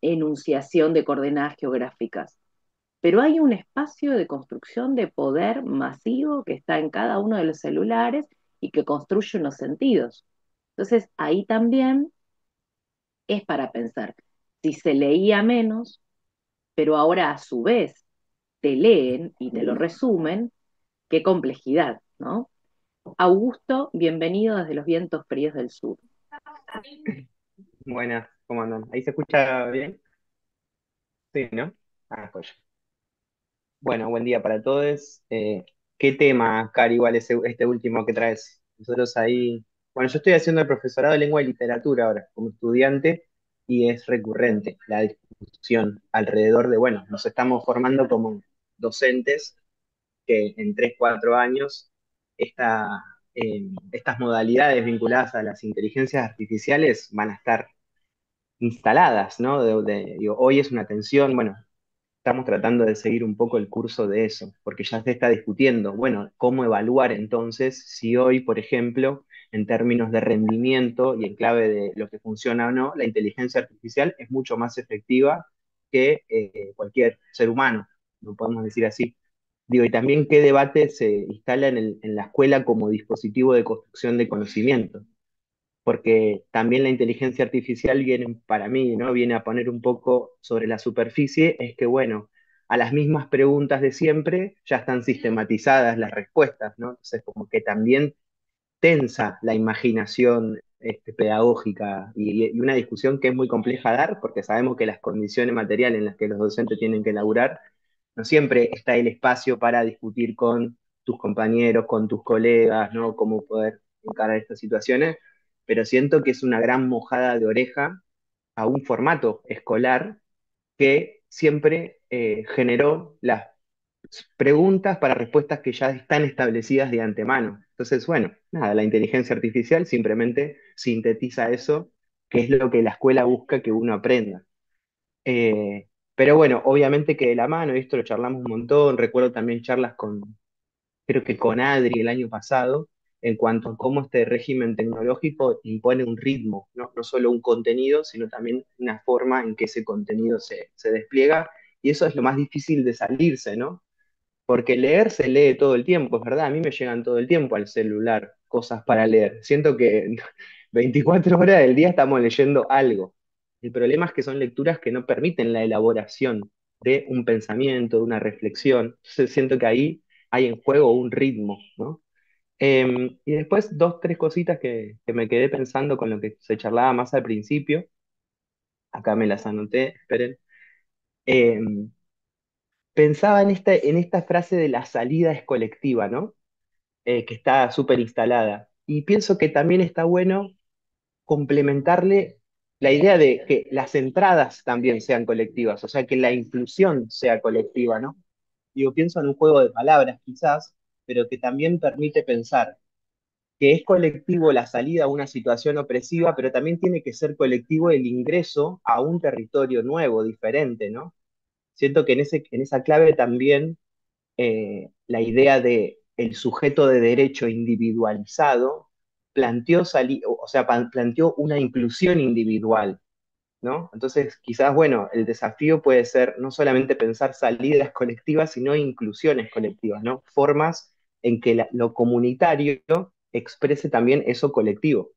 enunciación de coordenadas geográficas, pero hay un espacio de construcción de poder masivo que está en cada uno de los celulares y que construye unos sentidos. Entonces, ahí también es para pensar, si se leía menos, pero ahora a su vez te leen y te lo resumen, qué complejidad, ¿no? Augusto, bienvenido desde los vientos fríos del sur. Buenas, ¿cómo andan? ¿Ahí se escucha bien? Sí, ¿no? Ah, pues. Bueno, buen día para todos. ¿Qué tema, Cari, igual este último que traes? Nosotros ahí, bueno, yo estoy haciendo el profesorado de lengua y literatura ahora, como estudiante, y es recurrente la discusión alrededor de, bueno, nos estamos formando como docentes que en 3 4 años esta, estas modalidades vinculadas a las inteligencias artificiales van a estar instaladas, ¿no? Digo, hoy es una tensión, bueno, estamos tratando de seguir un poco el curso de eso, porque ya se está discutiendo, bueno, cómo evaluar entonces si hoy, por ejemplo, en términos de rendimiento y en clave de lo que funciona o no, la inteligencia artificial es mucho más efectiva que cualquier ser humano, no podemos decir así. Digo, y también qué debate se instala en la escuela como dispositivo de construcción de conocimiento, porque también la inteligencia artificial viene, para mí, ¿no? Viene a poner un poco sobre la superficie, es que, bueno, a las mismas preguntas de siempre ya están sistematizadas las respuestas, ¿no? Entonces, como que también tensa la imaginación pedagógica y una discusión que es muy compleja dar, porque sabemos que las condiciones materiales en las que los docentes tienen que laburar, no siempre está el espacio para discutir con tus compañeros, con tus colegas, ¿no? Cómo poder encarar estas situaciones, pero siento que es una gran mojada de oreja a un formato escolar que siempre generó las preguntas para respuestas que ya están establecidas de antemano. Entonces, bueno, nada, la inteligencia artificial simplemente sintetiza eso, que es lo que la escuela busca que uno aprenda. Pero bueno, obviamente que de la mano, y esto lo charlamos un montón, recuerdo también charlas con, creo que con Adri el año pasado, en cuanto a cómo este régimen tecnológico impone un ritmo, ¿no? No solo un contenido, sino también una forma en que ese contenido se despliega, y eso es lo más difícil de salirse, ¿no? Porque leer se lee todo el tiempo, es verdad, a mí me llegan todo el tiempo al celular cosas para leer. Siento que 24 horas del día estamos leyendo algo. El problema es que son lecturas que no permiten la elaboración de un pensamiento, de una reflexión. Entonces siento que ahí hay en juego un ritmo, ¿no? Y después dos, tres cositas que me quedé pensando con lo que se charlaba más al principio. Acá me las anoté, esperen. Em, Pensaba en esta frase de la salida es colectiva, ¿no? Que está súper instalada. Y pienso que también está bueno complementarle la idea de que las entradas también sean colectivas, o sea, que la inclusión sea colectiva, ¿no? Digo, pienso en un juego de palabras quizás, pero que también permite pensar que es colectivo la salida a una situación opresiva, pero también tiene que ser colectivo el ingreso a un territorio nuevo, diferente, ¿no? Siento que en esa clave también la idea de el sujeto de derecho individualizado o sea, planteó una inclusión individual, ¿no? Entonces, quizás, bueno, el desafío puede ser no solamente pensar salidas colectivas, sino inclusiones colectivas, ¿no? Formas en que lo comunitario exprese también eso colectivo,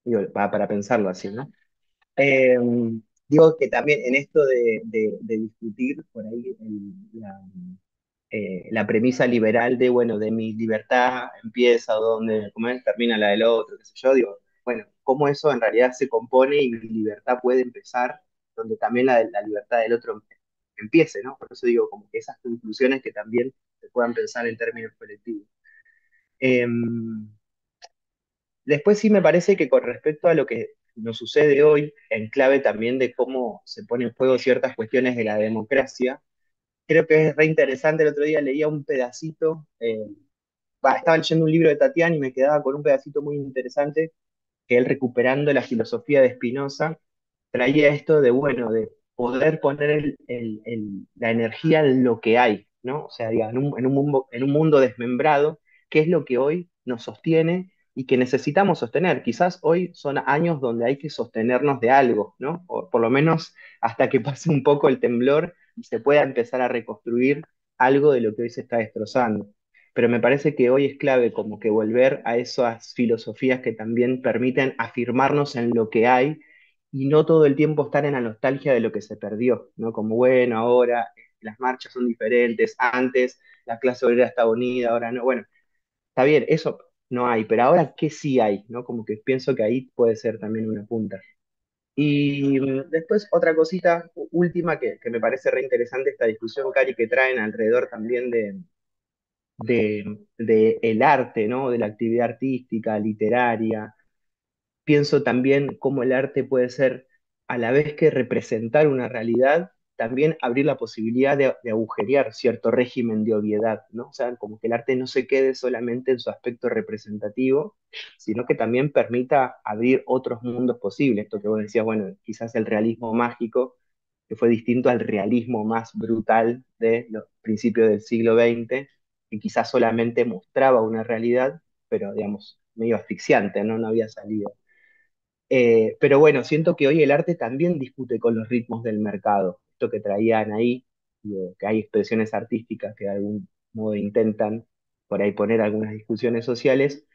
digo, para pensarlo así, ¿no? Eh, Digo que también en esto de discutir por ahí la premisa liberal de, bueno, de mi libertad empieza donde, ¿cómo es? Termina la del otro, qué sé yo, digo, bueno, cómo eso en realidad se compone y mi libertad puede empezar donde también la libertad del otro empiece, ¿no? Por eso digo, como que esas conclusiones que también se puedan pensar en términos colectivos. Eh, Después sí me parece que con respecto a lo que nos sucede hoy, en clave también de cómo se ponen en juego ciertas cuestiones de la democracia, creo que es re interesante. El otro día leía un pedacito, estaba leyendo un libro de Tatiana y me quedaba con un pedacito muy interesante, que él recuperando la filosofía de Spinoza, traía esto de, bueno, de poder poner la energía en lo que hay, ¿no? O sea, diga, en un mundo desmembrado, ¿qué es lo que hoy nos sostiene y que necesitamos sostener? Quizás hoy son años donde hay que sostenernos de algo, ¿no? O por lo menos hasta que pase un poco el temblor y se pueda empezar a reconstruir algo de lo que hoy se está destrozando. Pero me parece que hoy es clave como que volver a esas filosofías que también permiten afirmarnos en lo que hay y no todo el tiempo estar en la nostalgia de lo que se perdió, ¿no? Como, bueno, ahora las marchas son diferentes, antes la clase obrera estaba unida, ahora no. Bueno, está bien, eso no hay, pero ahora, ¿qué sí hay? ¿No? Como que pienso que ahí puede ser también una punta. Y después otra cosita última que me parece re interesante esta discusión, Cari, que traen alrededor también de el arte, ¿no? De la actividad artística, literaria. Pienso también cómo el arte puede ser, a la vez que representar una realidad, también abrir la posibilidad de agujerear cierto régimen de obviedad, ¿no? O sea, como que el arte no se quede solamente en su aspecto representativo, sino que también permita abrir otros mundos posibles. Esto que vos decías, bueno, quizás el realismo mágico, que fue distinto al realismo más brutal de los principios del siglo XX, que quizás solamente mostraba una realidad, pero digamos, medio asfixiante, ¿no? No había salida. Pero bueno, siento que hoy el arte también discute con los ritmos del mercado. Esto que traían ahí, que hay expresiones artísticas que de algún modo intentan por ahí poner algunas discusiones sociales,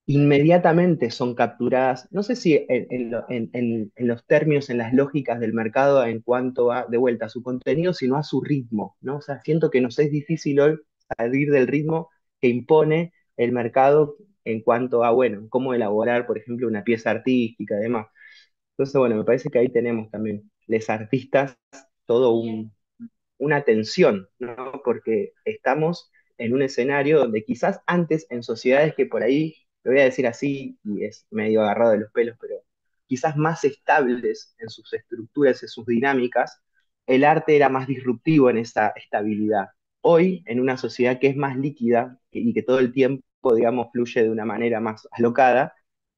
inmediatamente son capturadas, no sé si en los términos, en las lógicas del mercado en cuanto a, de vuelta, a su contenido, sino a su ritmo, ¿no? O sea, siento que nos es difícil hoy salir del ritmo que impone el mercado en cuanto a, bueno, cómo elaborar, por ejemplo, una pieza artística y demás. Entonces, bueno, me parece que ahí tenemos también, les artistas, todo una tensión, ¿no? Porque estamos en un escenario donde quizás antes en sociedades que por ahí, lo voy a decir así, y es medio agarrado de los pelos, pero quizás más estables en sus estructuras, en sus dinámicas, el arte era más disruptivo en esa estabilidad. Hoy, en una sociedad que es más líquida y que todo el tiempo, digamos, fluye de una manera más alocada,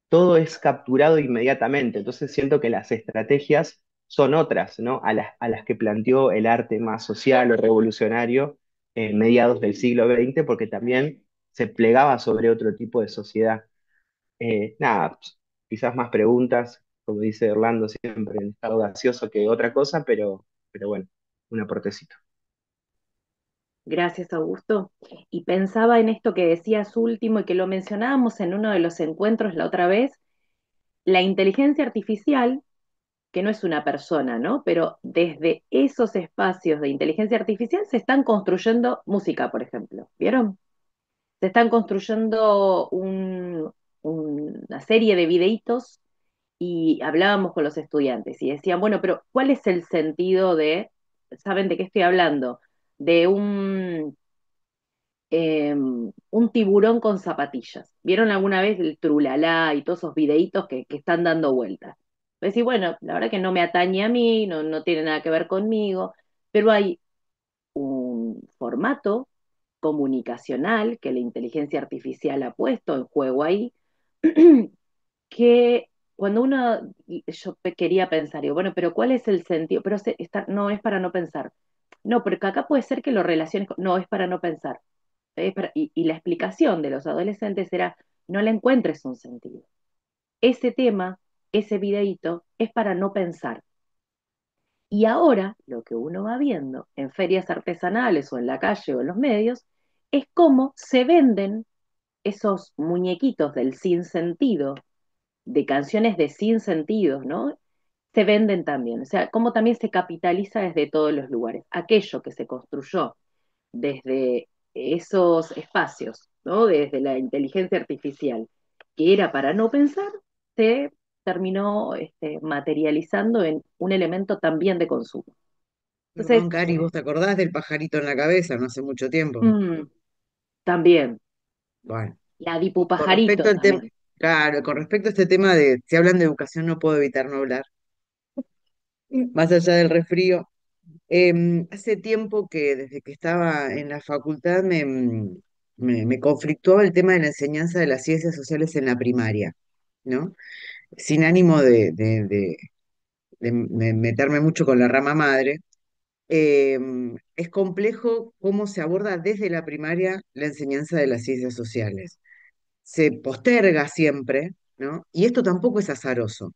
todo es capturado inmediatamente. Entonces siento que las estrategias son otras, ¿no? A las que planteó el arte más social o revolucionario en mediados del siglo XX, porque también se plegaba sobre otro tipo de sociedad. Nada, pues, quizás más preguntas, como dice Orlando, siempre en estado gaseoso que otra cosa, pero bueno, un aportecito. Gracias, Augusto. Y pensaba en esto que decías último y que lo mencionábamos en uno de los encuentros la otra vez, la inteligencia artificial, que no es una persona, ¿no? Pero desde esos espacios de inteligencia artificial se están construyendo música, por ejemplo. ¿Vieron? Se están construyendo una serie de videitos y hablábamos con los estudiantes y decían, bueno, pero ¿cuál es el sentido de, ¿saben de qué estoy hablando? De un tiburón con zapatillas. ¿Vieron alguna vez el Trulalá y todos esos videitos que están dando vueltas? Decir, bueno, la verdad que no me atañe a mí, no, no tiene nada que ver conmigo, pero hay un formato comunicacional que la inteligencia artificial ha puesto en juego ahí, que cuando uno, yo quería pensar, digo, bueno, pero ¿cuál es el sentido? Pero no es para no pensar. No, porque acá puede ser que lo relaciones no, es para no pensar. Y la explicación de los adolescentes era, no le encuentres un sentido. Ese tema, ese videíto, es para no pensar. Y ahora lo que uno va viendo en ferias artesanales o en la calle o en los medios es cómo se venden esos muñequitos del sinsentido, de canciones de sinsentidos, ¿no? Se venden también, o sea, cómo también se capitaliza desde todos los lugares. Aquello que se construyó desde esos espacios, ¿no? Desde la inteligencia artificial, que era para no pensar, se terminó materializando en un elemento también de consumo. Perdón, Entonces, Cari, ¿vos te acordás del pajarito en la cabeza no hace mucho tiempo? mm, también, Bueno, la y con respecto dipupajarito al tema, también. claro, con respecto a este tema de, si hablan de educación, no puedo evitar no hablar, más allá del resfrío. Hace tiempo que desde que estaba en la facultad me conflictuaba el tema de la enseñanza de las ciencias sociales en la primaria, ¿no? Sin ánimo de meterme mucho con la rama madre. Es complejo cómo se aborda desde la primaria la enseñanza de las ciencias sociales. Se posterga siempre, ¿no? Y esto tampoco es azaroso.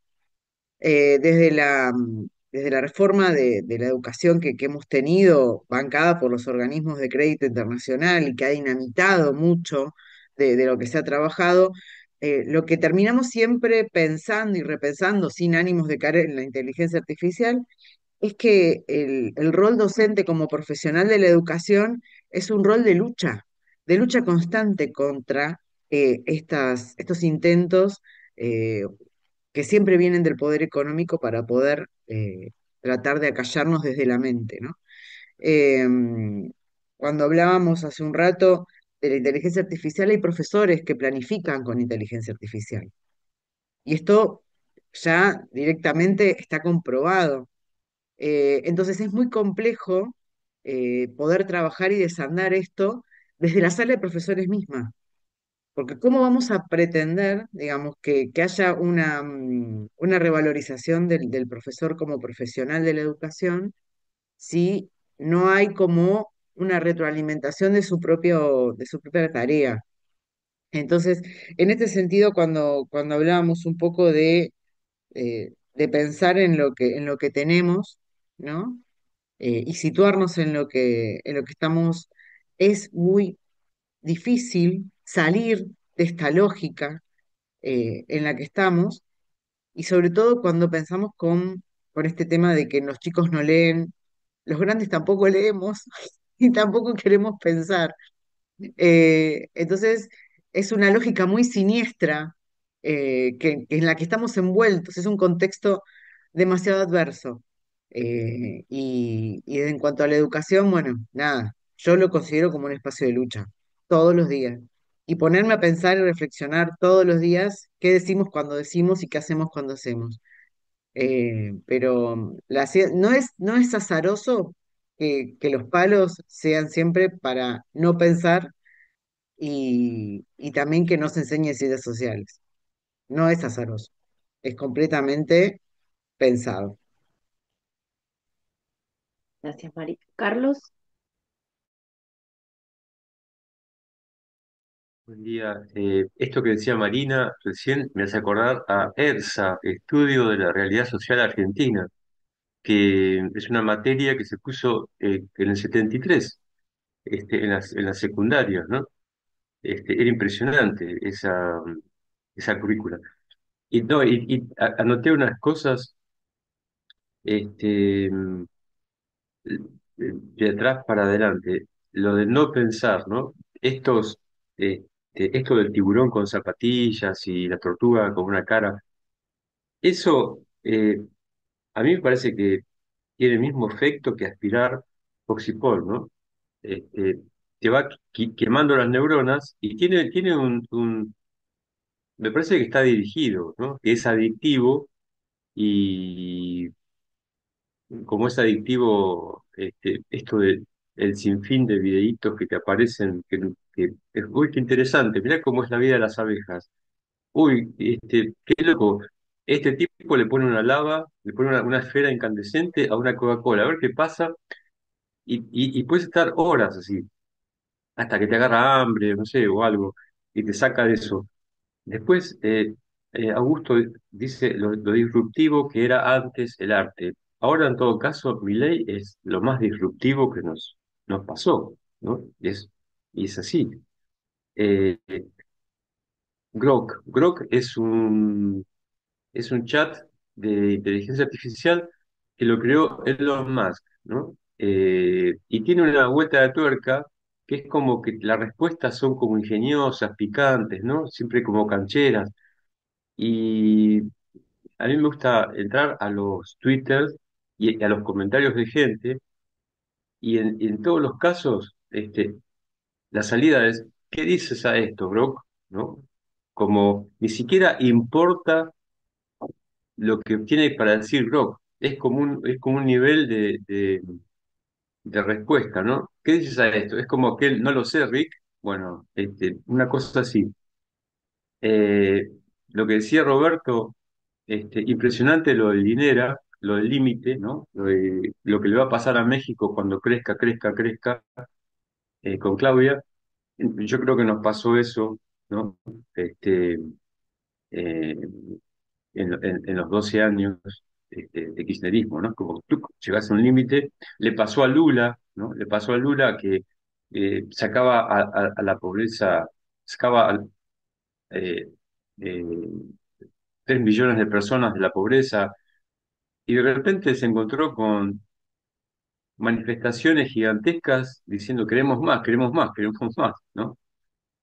Desde la reforma de la educación que hemos tenido, bancada por los organismos de crédito internacional y que ha dinamitado mucho de lo que se ha trabajado, lo que terminamos siempre pensando y repensando, sin ánimos de caer en la inteligencia artificial, es que el rol docente como profesional de la educación es un rol de lucha constante contra estos intentos eh, que siempre vienen del poder económico para poder tratar de acallarnos desde la mente, ¿no? Cuando hablábamos hace un rato de la inteligencia artificial, hay profesores que planifican con inteligencia artificial. Y esto ya directamente está comprobado. Entonces es muy complejo poder trabajar y desandar esto desde la sala de profesores misma, porque ¿cómo vamos a pretender, digamos, que haya una revalorización del profesor como profesional de la educación si no hay como una retroalimentación de su propia tarea? Entonces, en este sentido, cuando hablábamos un poco de pensar en lo que tenemos, ¿no? Y situarnos en lo que estamos, es muy difícil salir de esta lógica en la que estamos, y sobre todo cuando pensamos con este tema de que los chicos no leen, los grandes tampoco leemos y tampoco queremos pensar. Entonces, es una lógica muy siniestra que en la que estamos envueltos, es un contexto demasiado adverso. Y en cuanto a la educación, bueno, nada, yo lo considero como un espacio de lucha, todos los días. Y ponerme a pensar y reflexionar todos los días qué decimos cuando decimos y qué hacemos cuando hacemos. Pero no es azaroso que los palos sean siempre para no pensar y también que no se enseñe ciencias sociales. No es azaroso, es completamente pensado. Gracias, Mari. Carlos. Buen día. Esto que decía Marina recién me hace acordar a ERSA, Estudio de la Realidad Social Argentina, que es una materia que se puso en el 73, en las secundarias, ¿no? Era impresionante esa currícula. Y, no, anoté unas cosas este, de atrás para adelante. Lo de no pensar, ¿no? Esto del tiburón con zapatillas y la tortuga con una cara, eso a mí me parece que tiene el mismo efecto que aspirar Oxipol, ¿no? Este, te va quemando las neuronas y tiene me parece que está dirigido, ¿no? Que es adictivo y como es adictivo esto de el sinfín de videitos que te aparecen, que es, uy, qué interesante, mirá cómo es la vida de las abejas. Uy, qué loco. Este tipo le pone una lava, le pone una esfera incandescente a una Coca-Cola, a ver qué pasa, y puedes estar horas así, hasta que te agarra hambre, no sé, o algo, y te saca de eso. Después, Augusto dice lo disruptivo que era antes el arte. Ahora, en todo caso, Milei es lo más disruptivo que nos pasó, ¿no? Y es así. Eh, Grok es un chat de inteligencia artificial que lo creó Elon Musk, ¿no? Y tiene una vuelta de tuerca que es como que las respuestas son como ingeniosas, picantes, ¿no? Siempre como cancheras. Y a mí me gusta entrar a los Twitters y a los comentarios de gente, y en todos los casos, la salida es, ¿qué dices a esto, Brock? ¿No? Como ni siquiera importa lo que tiene para decir Brock, es como un nivel de respuesta, ¿no? ¿Qué dices a esto? Es como que él, no lo sé, Rick. Bueno, una cosa así. Eh, lo que decía Roberto, impresionante lo del dinero, lo del límite, ¿no? Lo que le va a pasar a México cuando crezca, crezca, crezca, con Claudia. Yo creo que nos pasó eso, ¿no? Este, eh, en los 12 años de kirchnerismo, ¿no? Como tú llegás a un límite, le pasó a Lula, ¿no? Le pasó a Lula que sacaba a la pobreza, sacaba eh, eh, 3 millones de personas de la pobreza, y de repente se encontró con manifestaciones gigantescas diciendo queremos más, queremos más, queremos más, ¿no?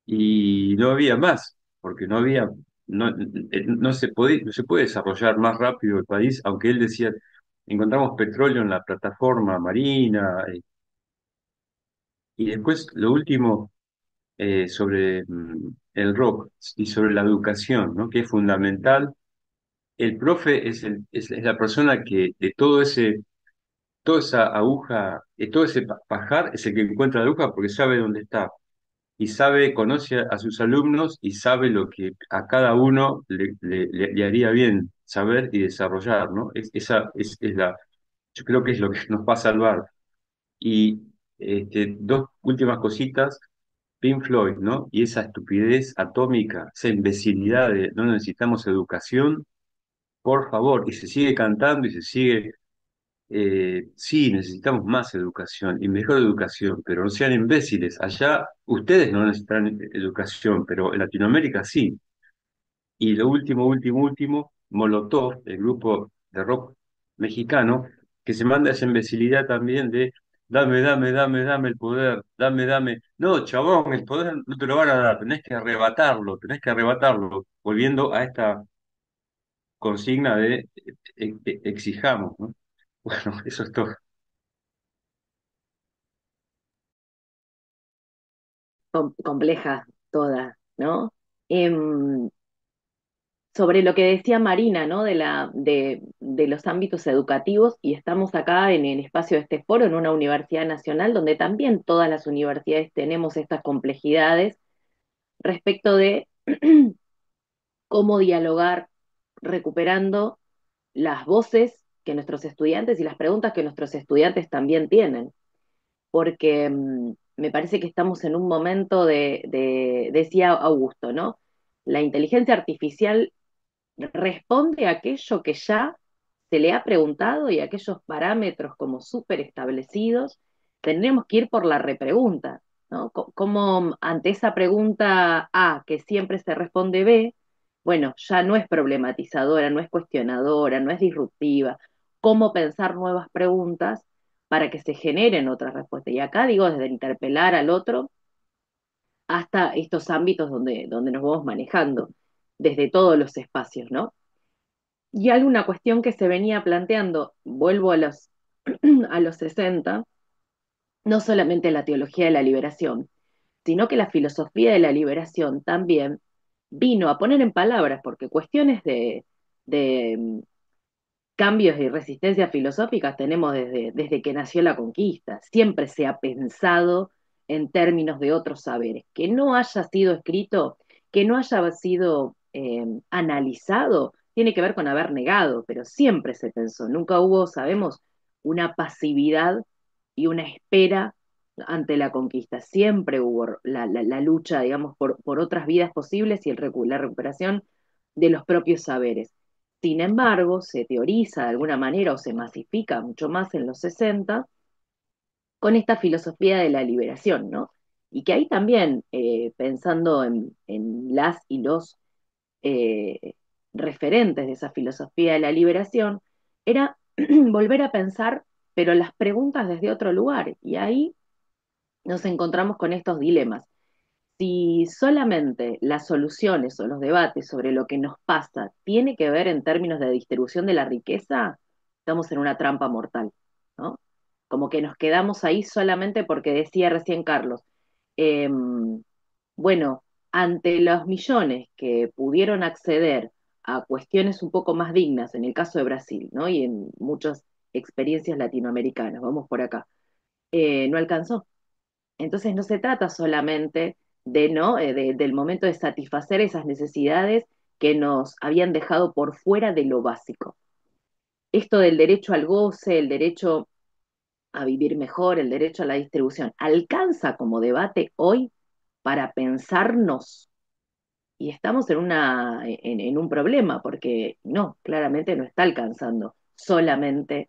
Y no había más, porque no se puede desarrollar más rápido el país, aunque él decía, encontramos petróleo en la plataforma marina, y después lo último sobre el rock y sobre la educación, ¿no? Que es fundamental. El profe es la persona que de toda esa aguja, todo ese pajar es el que encuentra la aguja porque sabe dónde está y sabe, conoce a sus alumnos y sabe lo que a cada uno le haría bien saber y desarrollar, ¿no? Esa yo creo que es lo que nos va a salvar. Y dos últimas cositas, Pink Floyd, ¿no? Y esa estupidez atómica, esa imbecilidad de no necesitamos educación, por favor, y se sigue cantando y se sigue sí, necesitamos más educación y mejor educación, pero no sean imbéciles. Allá ustedes no necesitan educación, pero en Latinoamérica sí. Y lo último, último, último, Molotov, el grupo de rock mexicano, que se manda esa imbecilidad también de dame, dame, dame, dame el poder, dame, dame. No, chabón, el poder no te lo van a dar, tenés que arrebatarlo, volviendo a esta consigna de exijamos, ¿no? Bueno, eso es todo. Compleja toda, ¿no? Em, Sobre lo que decía Marina, ¿no? De los ámbitos educativos, y estamos acá en el espacio de este foro, en una universidad nacional, donde también todas las universidades tenemos estas complejidades respecto de cómo dialogar recuperando las voces que nuestros estudiantes y las preguntas que nuestros estudiantes también tienen. Porque me parece que estamos en un momento decía Augusto, ¿no? La inteligencia artificial responde a aquello que ya se le ha preguntado y a aquellos parámetros como súper establecidos, tendremos que ir por la repregunta, ¿no? Como ante esa pregunta A, que siempre se responde B, bueno, ya no es problematizadora, no es cuestionadora, no es disruptiva. ¿Cómo pensar nuevas preguntas para que se generen otras respuestas? Y acá digo, desde interpelar al otro hasta estos ámbitos donde nos vamos manejando, desde todos los espacios, ¿no? Y alguna cuestión que se venía planteando, vuelvo a los 60, no solamente la teología de la liberación, sino que la filosofía de la liberación también vino a poner en palabras, porque cuestiones de cambios y resistencias filosóficas tenemos desde que nació la conquista. Siempre se ha pensado en términos de otros saberes. Que no haya sido escrito, que no haya sido analizado, tiene que ver con haber negado, pero siempre se pensó. Nunca hubo, sabemos, una pasividad y una espera ante la conquista. Siempre hubo la lucha, digamos, por otras vidas posibles y la recuperación de los propios saberes. Sin embargo, se teoriza de alguna manera o se masifica mucho más en los 60 con esta filosofía de la liberación, ¿no? Y que ahí también, pensando en las y los eh, referentes de esa filosofía de la liberación, era volver a pensar, pero las preguntas desde otro lugar. Y ahí nos encontramos con estos dilemas. Si solamente las soluciones o los debates sobre lo que nos pasa tiene que ver en términos de distribución de la riqueza, estamos en una trampa mortal, ¿no? Como que nos quedamos ahí solamente porque decía recién Carlos, eh, bueno, ante los millones que pudieron acceder a cuestiones un poco más dignas, en el caso de Brasil, ¿no? Y en muchas experiencias latinoamericanas, vamos por acá, no alcanzó. Entonces no se trata solamente de, ¿no? Del momento de satisfacer esas necesidades que nos habían dejado por fuera de lo básico. Esto del derecho al goce, el derecho a vivir mejor, el derecho a la distribución, alcanza como debate hoy para pensarnos y estamos en un problema, porque no, claramente no está alcanzando solamente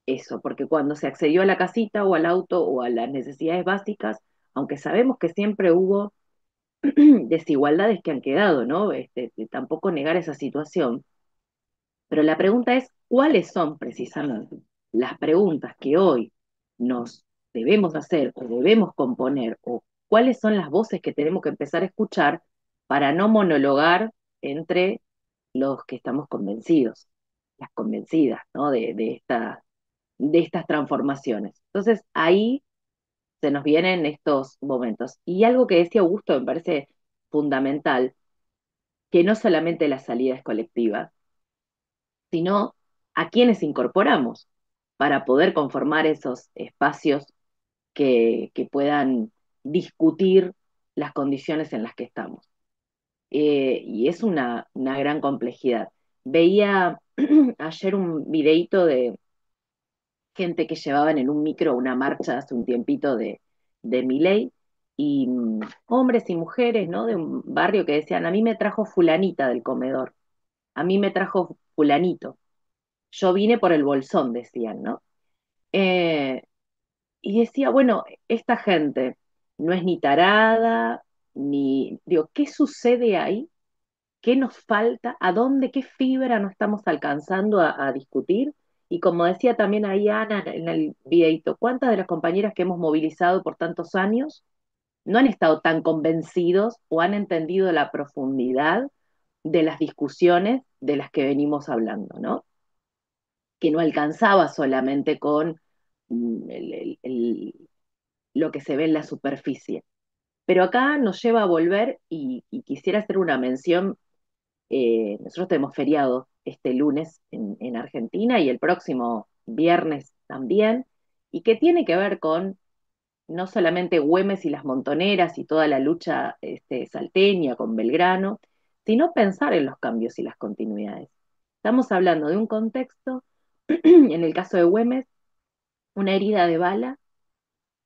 eso, porque cuando se accedió a la casita o al auto o a las necesidades básicas, aunque sabemos que siempre hubo desigualdades que han quedado, ¿no? Tampoco negar esa situación, pero la pregunta es, ¿cuáles son precisamente las preguntas que hoy nos debemos hacer o debemos componer o cuáles son las voces que tenemos que empezar a escuchar para no monologar entre los que estamos convencidos, las convencidas, ¿no? De estas transformaciones? Entonces ahí se nos vienen estos momentos. Y algo que decía Augusto me parece fundamental, que no solamente la salida es colectiva, sino a quienes incorporamos para poder conformar esos espacios que puedan discutir las condiciones en las que estamos. Y es una gran complejidad. Veía ayer un videíto de gente que llevaban en un micro una marcha hace un tiempito de Milei, y hombres y mujeres, ¿no? De un barrio que decían, a mí me trajo fulanita del comedor, a mí me trajo fulanito, yo vine por el bolsón, decían, ¿no? Eh, y decía, bueno, esta gente no es ni tarada, ni, digo, ¿qué sucede ahí? ¿Qué nos falta? ¿A dónde, qué fibra no estamos alcanzando a discutir? Y como decía también ahí Ana en el videito, ¿cuántas de las compañeras que hemos movilizado por tantos años no han estado tan convencidos o han entendido la profundidad de las discusiones de las que venimos hablando, ¿no? Que no alcanzaba solamente con lo que se ve en la superficie. Pero acá nos lleva a volver y quisiera hacer una mención. Nosotros tenemos feriado este lunes en Argentina y el próximo viernes también, y que tiene que ver con no solamente Güemes y las Montoneras y toda la lucha salteña con Belgrano, sino pensar en los cambios y las continuidades. Estamos hablando de un contexto, en el caso de Güemes, una herida de bala,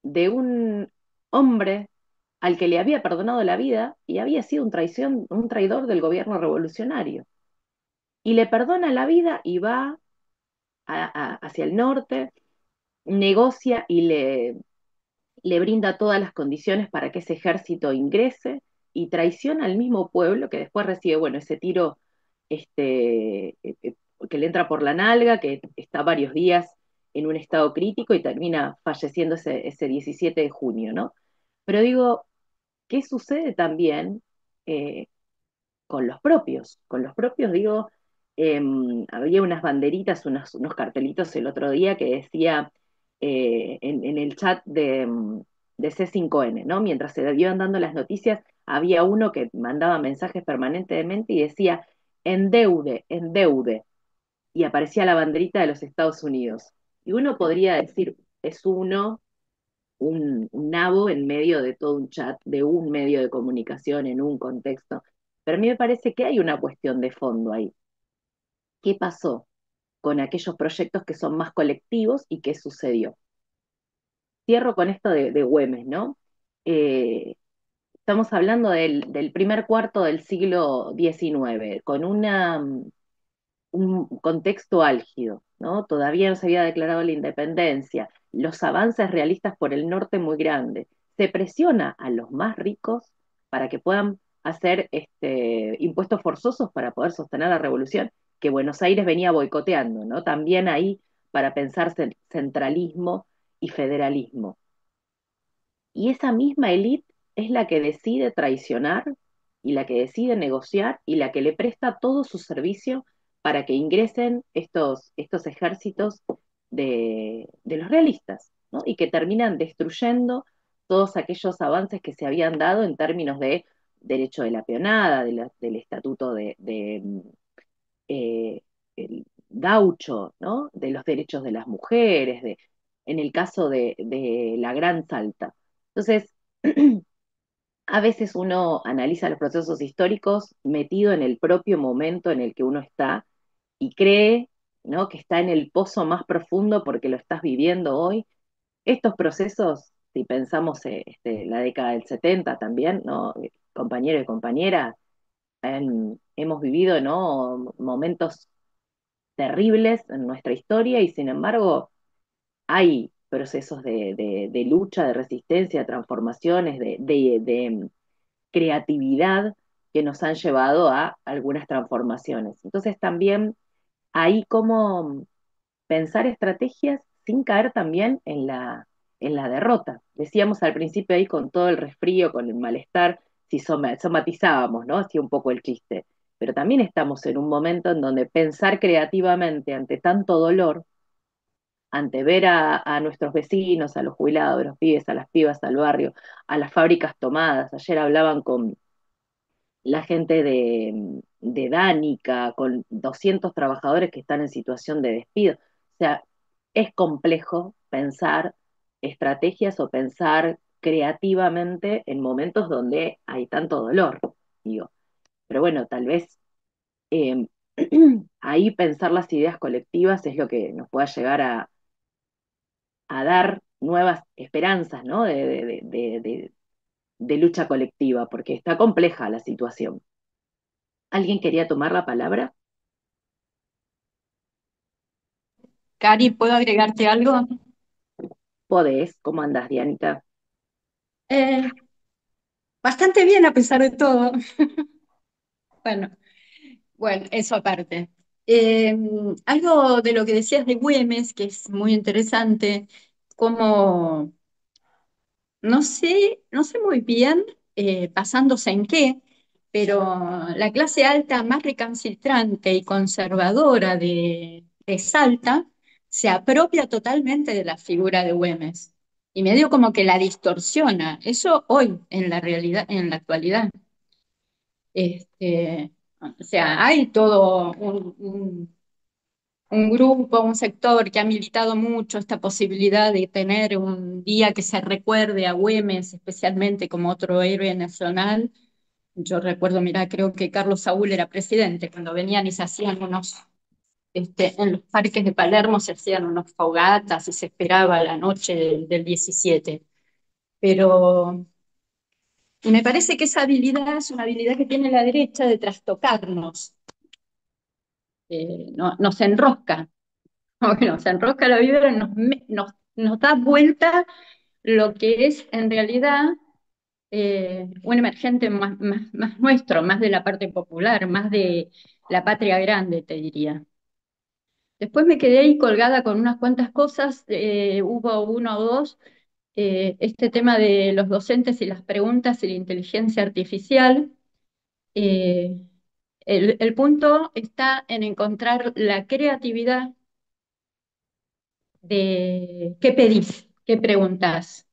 de un hombre al que le había perdonado la vida y había sido un traidor del gobierno revolucionario. Y le perdona la vida y va hacia el norte, negocia y le brinda todas las condiciones para que ese ejército ingrese y traiciona al mismo pueblo que después recibe, bueno, ese tiro que le entra por la nalga, que está varios días en un estado crítico y termina falleciendo ese 17 de junio, ¿no? Pero digo, ¿qué sucede también eh, con los propios? Con los propios, digo, había unas banderitas, unos cartelitos el otro día que decía en el chat de C5N, ¿no? Mientras se iban dando las noticias, había uno que mandaba mensajes permanentemente y decía, endeude, endeude, y aparecía la banderita de los Estados Unidos. Y uno podría decir, es un nabo en medio de todo un chat, de un medio de comunicación, en un contexto. Pero a mí me parece que hay una cuestión de fondo ahí. ¿Qué pasó con aquellos proyectos que son más colectivos y qué sucedió? Cierro con esto de Güemes, ¿no? Eh, Estamos hablando del primer cuarto del siglo XIX, con un contexto álgido, ¿no? Todavía no se había declarado la independencia, los avances realistas por el norte muy grandes. Se presiona a los más ricos para que puedan hacer impuestos forzosos para poder sostener la revolución, que Buenos Aires venía boicoteando, ¿no? También ahí para pensar centralismo y federalismo. Y esa misma élite es la que decide traicionar y la que decide negociar y la que le presta todo su servicio para que ingresen estos ejércitos de los realistas, ¿no? Y que terminan destruyendo todos aquellos avances que se habían dado en términos de derecho de la peonada, del estatuto el gaucho, ¿no? De los derechos de las mujeres, en el caso de la Gran Salta. Entonces, a veces uno analiza los procesos históricos metido en el propio momento en el que uno está y cree, ¿no? Que está en el pozo más profundo porque lo estás viviendo hoy. Estos procesos, si pensamos la década del 70 también, ¿no? Compañeros y compañeras, hemos vivido, ¿no? Momentos terribles en nuestra historia y sin embargo hay procesos de lucha, de resistencia, transformaciones, de creatividad que nos han llevado a algunas transformaciones. Entonces también hay como pensar estrategias sin caer también en la derrota. Decíamos al principio ahí con todo el resfrío, con el malestar, si somatizábamos, ¿no? Hacía un poco el chiste. Pero también estamos en un momento en donde pensar creativamente ante tanto dolor, ante ver a nuestros vecinos, a los jubilados, a los pibes, a las pibas, al barrio, a las fábricas tomadas. Ayer hablaban con la gente de Dánica, con 200 trabajadores que están en situación de despido. O sea, es complejo pensar estrategias o pensar creativamente en momentos donde hay tanto dolor, digo. Pero bueno, tal vez eh, ahí pensar las ideas colectivas es lo que nos pueda llegar a dar nuevas esperanzas, ¿no? De lucha colectiva, porque está compleja la situación. ¿Alguien quería tomar la palabra? Cari, ¿puedo agregarte algo? Podés, ¿cómo andás, Dianita? Eh, Bastante bien a pesar de todo. Bueno, bueno, eso aparte. Eh, Algo de lo que decías de Güemes, que es muy interesante, como no sé muy bien basándose en qué, pero la clase alta más recalcitrante y conservadora de Salta se apropia totalmente de la figura de Güemes y medio como que la distorsiona. Eso hoy en la realidad, en la actualidad. O sea, hay todo un grupo, un sector que ha militado mucho esta posibilidad de tener un día que se recuerde a Güemes, especialmente como otro héroe nacional. Yo recuerdo, mira, creo que Carlos Saúl era presidente, cuando venían y se hacían en los parques de Palermo se hacían unos fogatas y se esperaba la noche del 17. pero y me parece que esa habilidad es una habilidad que tiene la derecha de trastocarnos, nos enrosca, como que nos enrosca la vibra, nos da vuelta lo que es en realidad un emergente más nuestro, más de la parte popular, más de la patria grande, te diría. Después me quedé ahí colgada con unas cuantas cosas, hubo uno o dos, este tema de los docentes y las preguntas y la inteligencia artificial. eh, el punto está en encontrar la creatividad de qué pedís, qué preguntás,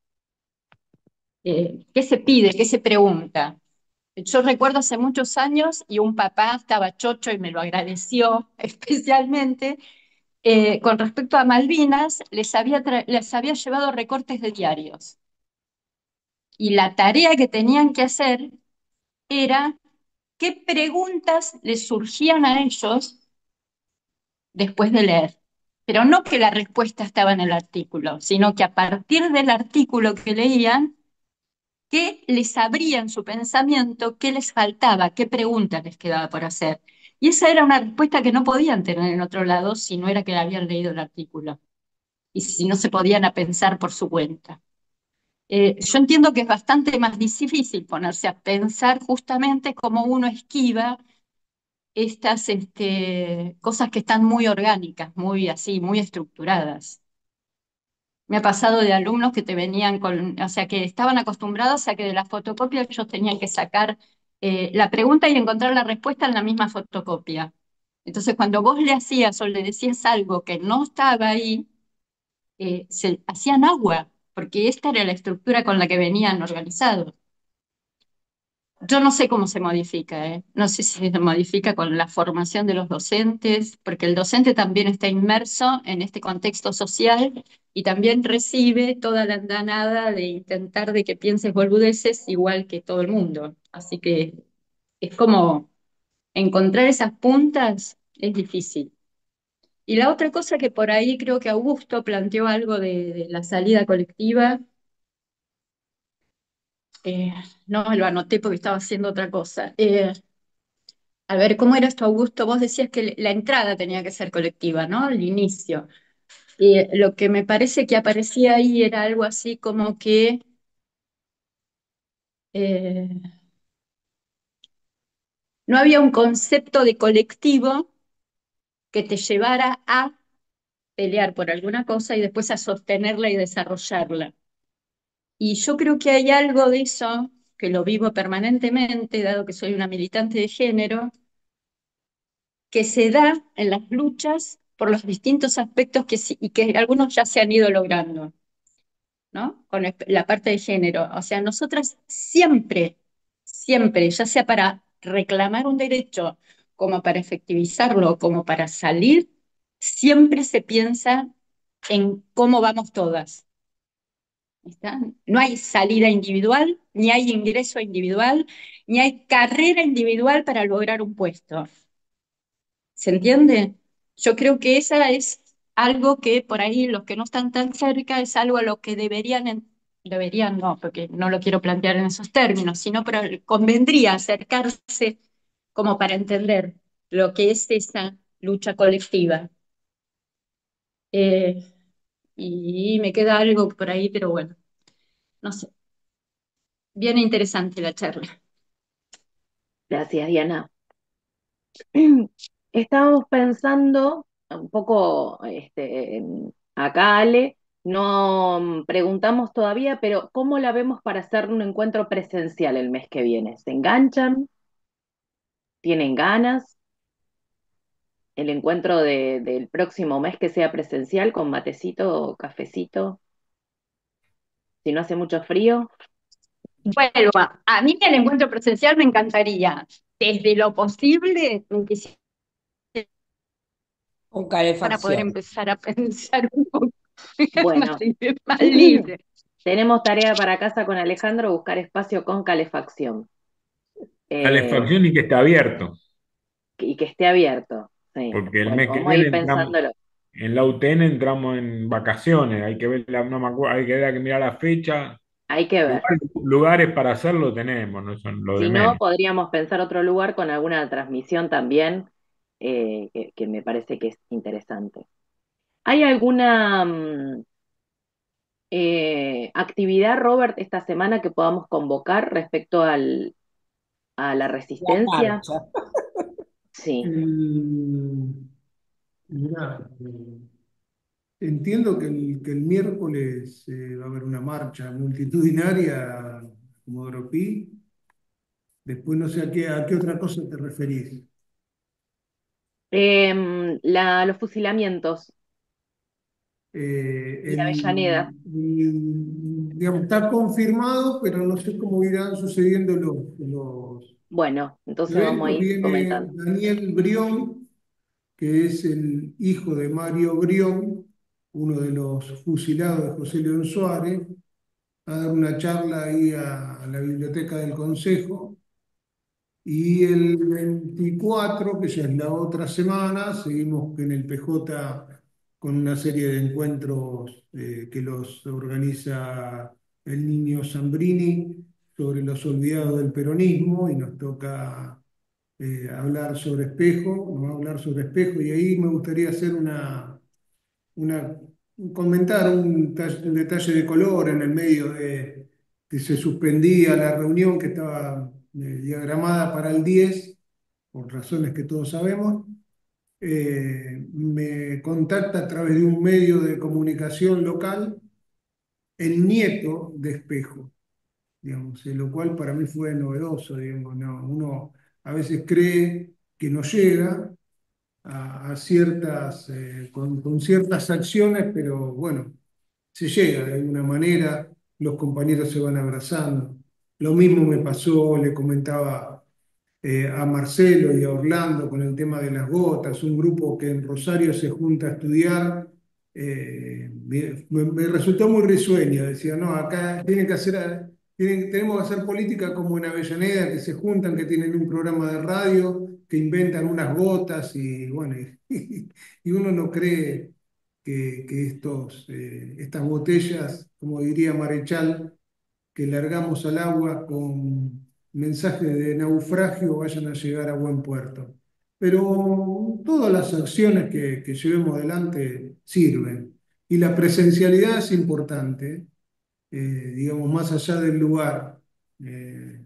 qué se pide, qué se pregunta. Yo recuerdo hace muchos años y un papá estaba chocho y me lo agradeció especialmente. Con respecto a Malvinas, les había llevado recortes de diarios y la tarea que tenían que hacer era qué preguntas les surgían a ellos después de leer. Pero no que la respuesta estaba en el artículo, sino que a partir del artículo que leían, qué les abría en su pensamiento, qué les faltaba, qué pregunta les quedaba por hacer. Y esa era una respuesta que no podían tener en otro lado si no era que habían leído el artículo y si no se podían a pensar por su cuenta. Yo entiendo que es bastante más difícil ponerse a pensar justamente cómo uno esquiva estas cosas que están muy orgánicas, muy así, muy estructuradas. Me ha pasado de alumnos que te venían con, o sea, que estaban acostumbrados a que de la fotocopia ellos tenían que sacar la pregunta y encontrar la respuesta en la misma fotocopia. Entonces, cuando vos le hacías o le decías algo que no estaba ahí, se hacían agua, porque esta era la estructura con la que venían organizados. Yo no sé cómo se modifica, ¿eh? No sé si se modifica con la formación de los docentes, porque el docente también está inmerso en este contexto social y también recibe toda la andanada de intentar de que pienses boludeces igual que todo el mundo. Así que es como encontrar esas puntas es difícil. Y la otra cosa que por ahí creo que Augusto planteó algo de la salida colectiva, eh, no lo anoté porque estaba haciendo otra cosa. A ver, ¿cómo era esto, Augusto? Vos decías que la entrada tenía que ser colectiva, ¿no? El inicio. Y lo que me parece que aparecía ahí era algo así como que eh, no había un concepto de colectivo que te llevara a pelear por alguna cosa y después a sostenerla y desarrollarla. Y yo creo que hay algo de eso, que lo vivo permanentemente, dado que soy una militante de género, que se da en las luchas por los distintos aspectos y que algunos ya se han ido logrando. ¿No? Con la parte de género. O sea, nosotras siempre, siempre, ya sea para reclamar un derecho, como para efectivizarlo, como para salir, siempre se piensa en cómo vamos todas. ¿Está? No hay salida individual, ni hay ingreso individual, ni hay carrera individual para lograr un puesto. ¿Se entiende? Yo creo que esa es algo que por ahí los que no están tan cerca es algo a lo que deberían no, porque no lo quiero plantear en esos términos, sino pero convendría acercarse como para entender lo que es esa lucha colectiva. Eh, y me queda algo por ahí, pero bueno, no sé. Bien interesante la charla. Gracias, Diana. Estábamos pensando un poco, acá Ale, no preguntamos todavía, pero ¿cómo la vemos para hacer un encuentro presencial el mes que viene? ¿Se enganchan? ¿Tienen ganas? El encuentro del próximo mes que sea presencial con matecito o cafecito, si no hace mucho frío. Bueno, a mí el encuentro presencial me encantaría. Desde lo posible, me quisiera Con para poder calefacción. empezar a pensar un poco más, Bueno, más libre. tenemos tarea para casa con Alejandro, buscar espacio con calefacción. Eh, Calefacción y que está abierto, y que esté abierto. Sí. porque el Bueno, mes que vamos a viene ir entramos, pensándolo. en la UTN entramos en vacaciones, hay que ver, no me acuerdo, hay que mirar la fecha, Hay que ver. Igual lugares para hacerlo tenemos, no son lo de Si no, menos. podríamos pensar otro lugar con alguna transmisión también, que me parece que es interesante. ¿Hay alguna actividad, Robert, esta semana que podamos convocar respecto a la La resistencia? marcha. Sí. Mirá, entiendo que el miércoles va a haber una marcha multitudinaria como Pi. Después no sé a qué otra cosa te referís. Los fusilamientos Eh, en Avellaneda. digamos, está confirmado, pero no sé cómo irán sucediendo los Bueno, entonces vamos a eventos. ir Viene comentando. Daniel Brión, que es el hijo de Mario Brión, uno de los fusilados de José León Suárez, a dar una charla ahí a la biblioteca del Consejo. Y el 24, que ya es la otra semana, seguimos en el PJ con una serie de encuentros que los organiza el Niño Zambrini sobre los olvidados del peronismo y nos toca hablar sobre espejo, nos va a hablar sobre espejo y ahí me gustaría hacer una, comentar un detalle de color en el medio de que se suspendía la reunión que estaba diagramada para el 10 por razones que todos sabemos. Me contacta a través de un medio de comunicación local el nieto de Espejo, digamos, lo cual para mí fue novedoso, digamos, ¿no? Uno a veces cree que no llega a ciertas, con ciertas acciones, pero bueno, se llega de alguna manera, los compañeros se van abrazando. Lo mismo me pasó, le comentaba a Marcelo y a Orlando con el tema de las gotas, un grupo que en Rosario se junta a estudiar. Me resultó muy risueño, decía, no, acá tenemos que hacer política como en Avellaneda, que se juntan, que tienen un programa de radio, que inventan unas gotas y bueno, y uno no cree que estas botellas, como diría Marechal, que largamos al agua con mensajes de naufragio vayan a llegar a buen puerto. Pero todas las acciones que llevemos adelante sirven. Y la presencialidad es importante, digamos, más allá del lugar. Eh,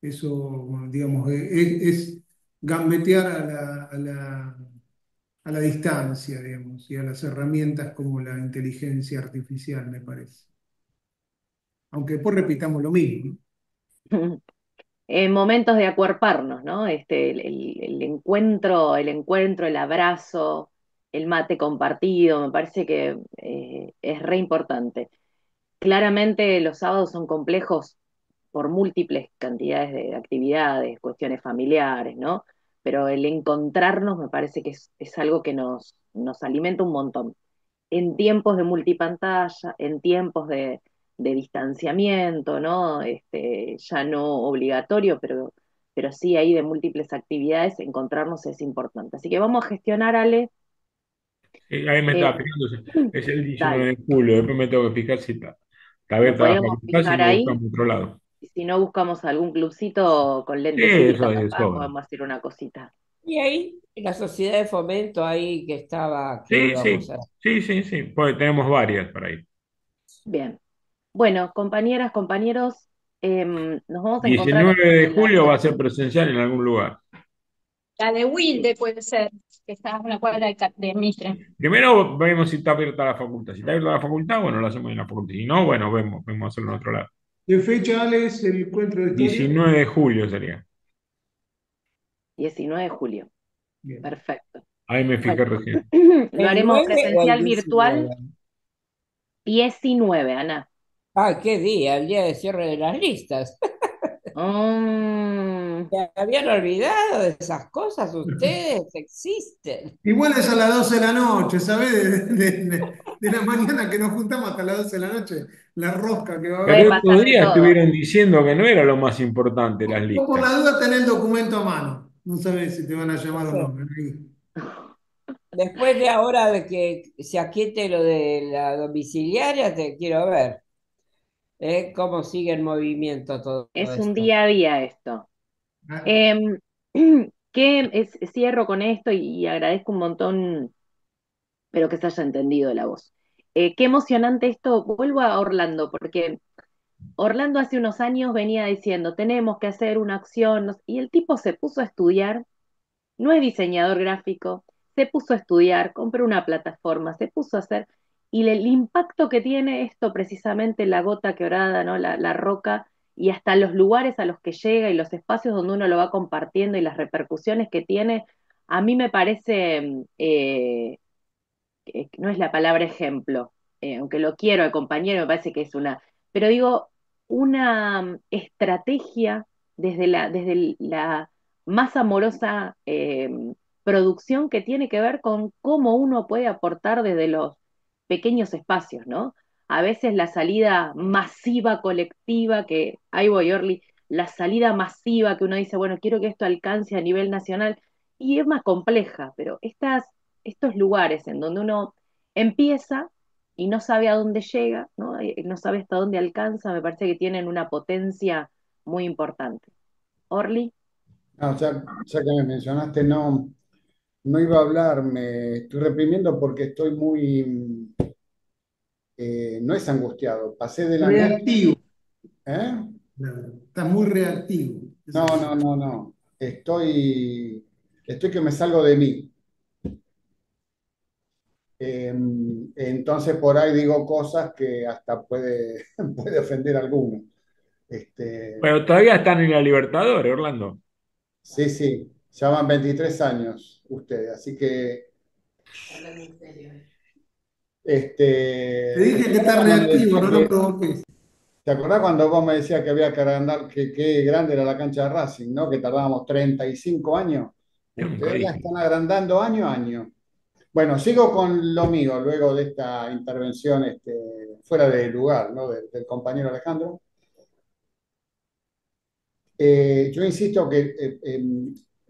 Eso, digamos, es gambetear a la distancia, digamos, y a las herramientas como la inteligencia artificial, me parece. Aunque después repitamos lo mismo. Momentos de acuerparnos, ¿no? El encuentro, el abrazo, el mate compartido, me parece que es re importante. Claramente los sábados son complejos por múltiples cantidades de actividades, cuestiones familiares, ¿no? Pero el encontrarnos me parece que es algo que nos alimenta un montón. En tiempos de multipantalla, en tiempos de distanciamiento, ¿no? Ya no obligatorio, pero sí ahí de múltiples actividades, encontrarnos es importante. Así que vamos a gestionar, Ale. Ahí me eh, estaba fijando, es el 19 Dale, de julio, después me tengo que fijar si está lo abierta la podemos facultad, si fijar no ahí, buscamos otro lado. y si no buscamos algún clubcito con Sí, lentecita, eso es capaz sobra. podemos hacer una cosita. Y ahí, la sociedad de fomento ahí que estaba, que Sí, íbamos sí, a... sí, sí, sí, pues tenemos varias para ir. Bien. Bueno, compañeras, compañeros, nos vamos a encontrar 19 de en la julio va a ser próxima. presencial en algún lugar. La de Wilde puede ser, que está a una cuadra de Mitre. Primero vemos si está abierta la facultad. Si está abierta la facultad, bueno, lo hacemos en la facultad. Si no, bueno, vemos hacerlo en otro lado. ¿Qué fecha, Ale, es el encuentro de historia? 19 de julio sería. 19 de julio. Bien. Perfecto. Ahí me Bueno, fijé recién. lo ¿El haremos 9 o el presencial, virtual, 19? 19, Ana. Ah, qué día, el día de cierre de las listas. Mm, ¿Se habían olvidado de esas cosas ustedes? Existen. Igual es a las 12 de la noche, ¿sabes? De la mañana que nos juntamos hasta las 12 de la noche, la rosca que va a puede Pero haber. pasar estos de días todo. estuvieron diciendo que no era lo más importante las O por la listas. duda tener el documento a mano. No sabes si te van a llamar o no. Después de ahora de que se aquiete lo de la domiciliaria, te quiero ver. ¿Cómo sigue en movimiento todo Es un esto? día a día esto. Ah, Em, Cierro con esto y agradezco un montón, pero que se haya entendido la voz. Qué emocionante esto. Vuelvo a Orlando, porque Orlando hace unos años venía diciendo, tenemos que hacer una acción, y el tipo se puso a estudiar, no es diseñador gráfico, se puso a estudiar, compró una plataforma, se puso a hacer, y el impacto que tiene esto precisamente, la gota quebrada, ¿no? La roca, y hasta los lugares a los que llega y los espacios donde uno lo va compartiendo y las repercusiones que tiene, a mí me parece no es la palabra ejemplo, aunque lo quiero al compañero, me parece que es una, pero digo, una estrategia desde la más amorosa producción que tiene que ver con cómo uno puede aportar desde los pequeños espacios, ¿no? A veces la salida masiva colectiva, que ahí voy, Orly, la salida masiva que uno dice, bueno, quiero que esto alcance a nivel nacional, y es más compleja, pero estos lugares en donde uno empieza y no sabe a dónde llega, ¿no? No sabe hasta dónde alcanza, me parece que tienen una potencia muy importante. Orly, No, ya que me mencionaste, no, no iba a hablar, me estoy reprimiendo porque estoy muy, no es angustiado, pasé de la angustia, reactivo, ¿eh? claro, está muy reactivo. No, no, no, no, estoy que me salgo de mí. Eh, entonces por ahí digo cosas que hasta puede, puede ofender a alguno. Este, Pero todavía están en la Libertadores, Orlando. sí, sí, ya van 23 años ustedes, así que Te dije que ¿te está acordás cuando me reactivo, decía no lo provoques. ¿te acordás cuando vos me decías que había que agrandar, que qué grande era la cancha de Racing, ¿no? Que tardábamos 35 años. Yo nunca Ustedes la dije. están agrandando año a año. Bueno, sigo con lo mío, luego de esta intervención fuera de lugar, ¿no? Del compañero Alejandro. Yo insisto que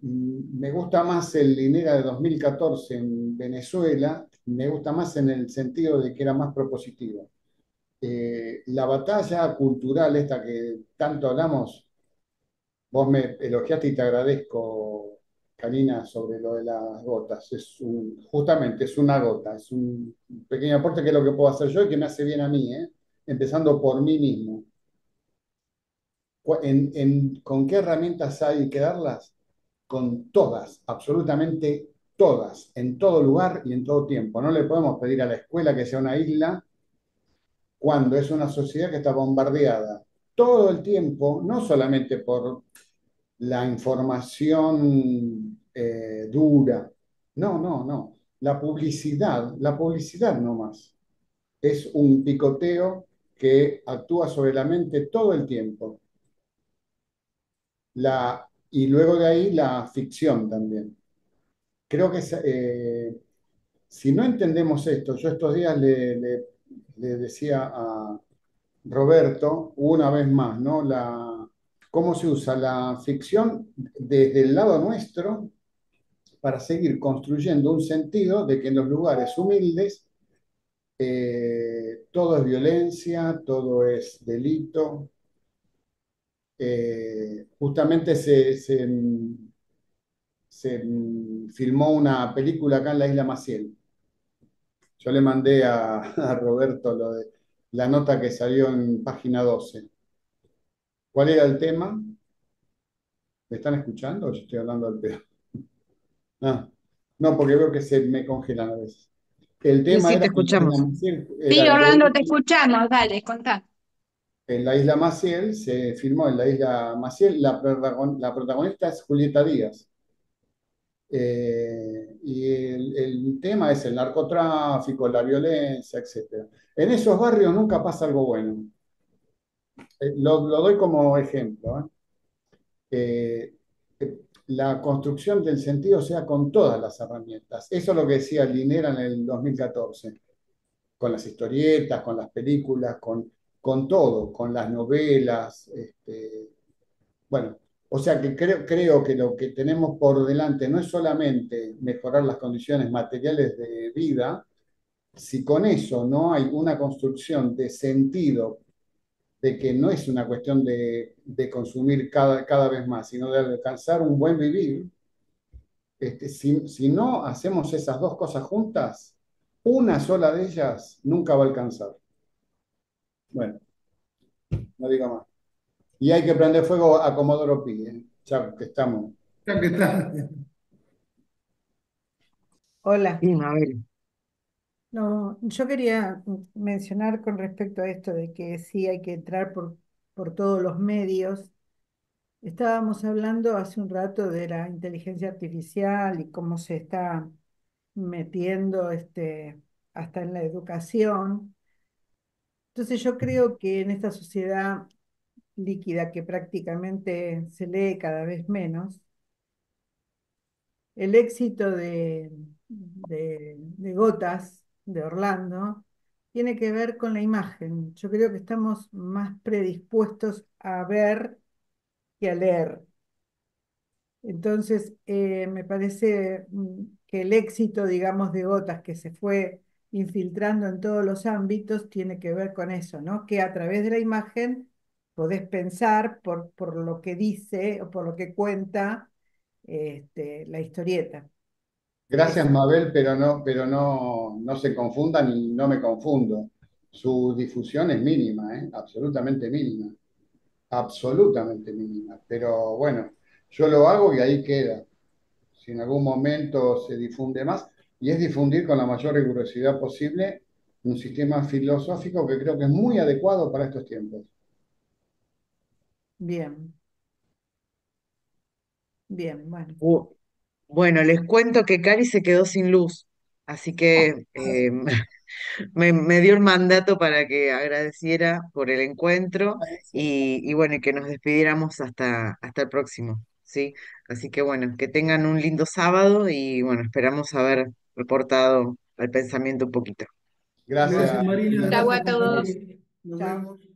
me gusta más el Linera de 2014 en Venezuela, me gusta más en el sentido de que era más propositivo. La batalla cultural esta que tanto hablamos, vos me elogiaste y te agradezco, Karina, sobre lo de las gotas. Justamente es una gota, es un pequeño aporte que es lo que puedo hacer yo y que me hace bien a mí, ¿eh? Empezando por mí mismo. ¿Con qué herramientas hay que darlas? Con todas, absolutamente todas, en todo lugar y en todo tiempo. No le podemos pedir a la escuela que sea una isla cuando es una sociedad que está bombardeada todo el tiempo, no solamente por la información dura, no, no, no, la publicidad no más. Es un picoteo que actúa sobre la mente todo el tiempo. Y luego de ahí la ficción también. Creo que si no entendemos esto, yo estos días le decía a Roberto, una vez más, ¿no? Cómo se usa la ficción desde el lado nuestro para seguir construyendo un sentido de que en los lugares humildes todo es violencia, todo es delito. Justamente se filmó una película acá en la isla Maciel. Yo le mandé a Roberto la nota que salió en página 12. ¿Cuál era el tema? ¿Me están escuchando o yo estoy hablando al pedo? Ah, no, porque veo que se me congelan a veces. El Sí, tema sí, era te que en la isla escuchamos. Maciel, Sí, Orlando, te escuchamos, dale, contá. en la isla Maciel se filmó en la isla Maciel, la protagonista es Julieta Díaz. Y el tema es el narcotráfico, la violencia, etcétera. En esos barrios nunca pasa algo bueno. Lo doy como ejemplo. ¿Eh? La construcción del sentido sea con todas las herramientas. Eso es lo que decía Linera en el 2014, con las historietas, con las películas, con todo, con las novelas. Bueno, o sea que creo que lo que tenemos por delante no es solamente mejorar las condiciones materiales de vida, si con eso no hay una construcción de sentido de que no es una cuestión de consumir cada vez más, sino de alcanzar un buen vivir. Si no hacemos esas dos cosas juntas, una sola de ellas nunca va a alcanzar. Bueno, no digo más. Y hay que prender fuego a Comodoro Pi, ¿eh? Ya que estamos. Ya que está. Hola. Sí, Mabel. No, yo quería mencionar con respecto a esto de que sí hay que entrar por todos los medios. Estábamos hablando hace un rato de la inteligencia artificial y cómo se está metiendo hasta en la educación. Entonces yo creo que en esta sociedad líquida que prácticamente se lee cada vez menos, el éxito de Gotas, de Orlando, tiene que ver con la imagen. Yo creo que estamos más predispuestos a ver que a leer. Entonces, me parece que el éxito, digamos, de Gotas que se fue infiltrando en todos los ámbitos tiene que ver con eso, ¿no? Que a través de la imagen podés pensar por lo que dice o por lo que cuenta la historieta. Gracias, Eso. Mabel, pero no se confundan y no me confundo. Su difusión es mínima, ¿eh? Absolutamente mínima. Pero bueno, yo lo hago y ahí queda. Si en algún momento se difunde más, y es difundir con la mayor rigurosidad posible un sistema filosófico que creo que es muy adecuado para estos tiempos. Bien, bien, bueno. Bu- Bueno, les cuento que Cari se quedó sin luz, así que me dio el mandato para que agradeciera por el encuentro y bueno, y que nos despidiéramos hasta el próximo, ¿sí? Así que bueno, que tengan un lindo sábado y bueno, esperamos haber reportado al pensamiento un poquito. Gracias, Gracias, Marina. Marina. Chau Gracias, a todos. compañero. Nos Chao. vemos.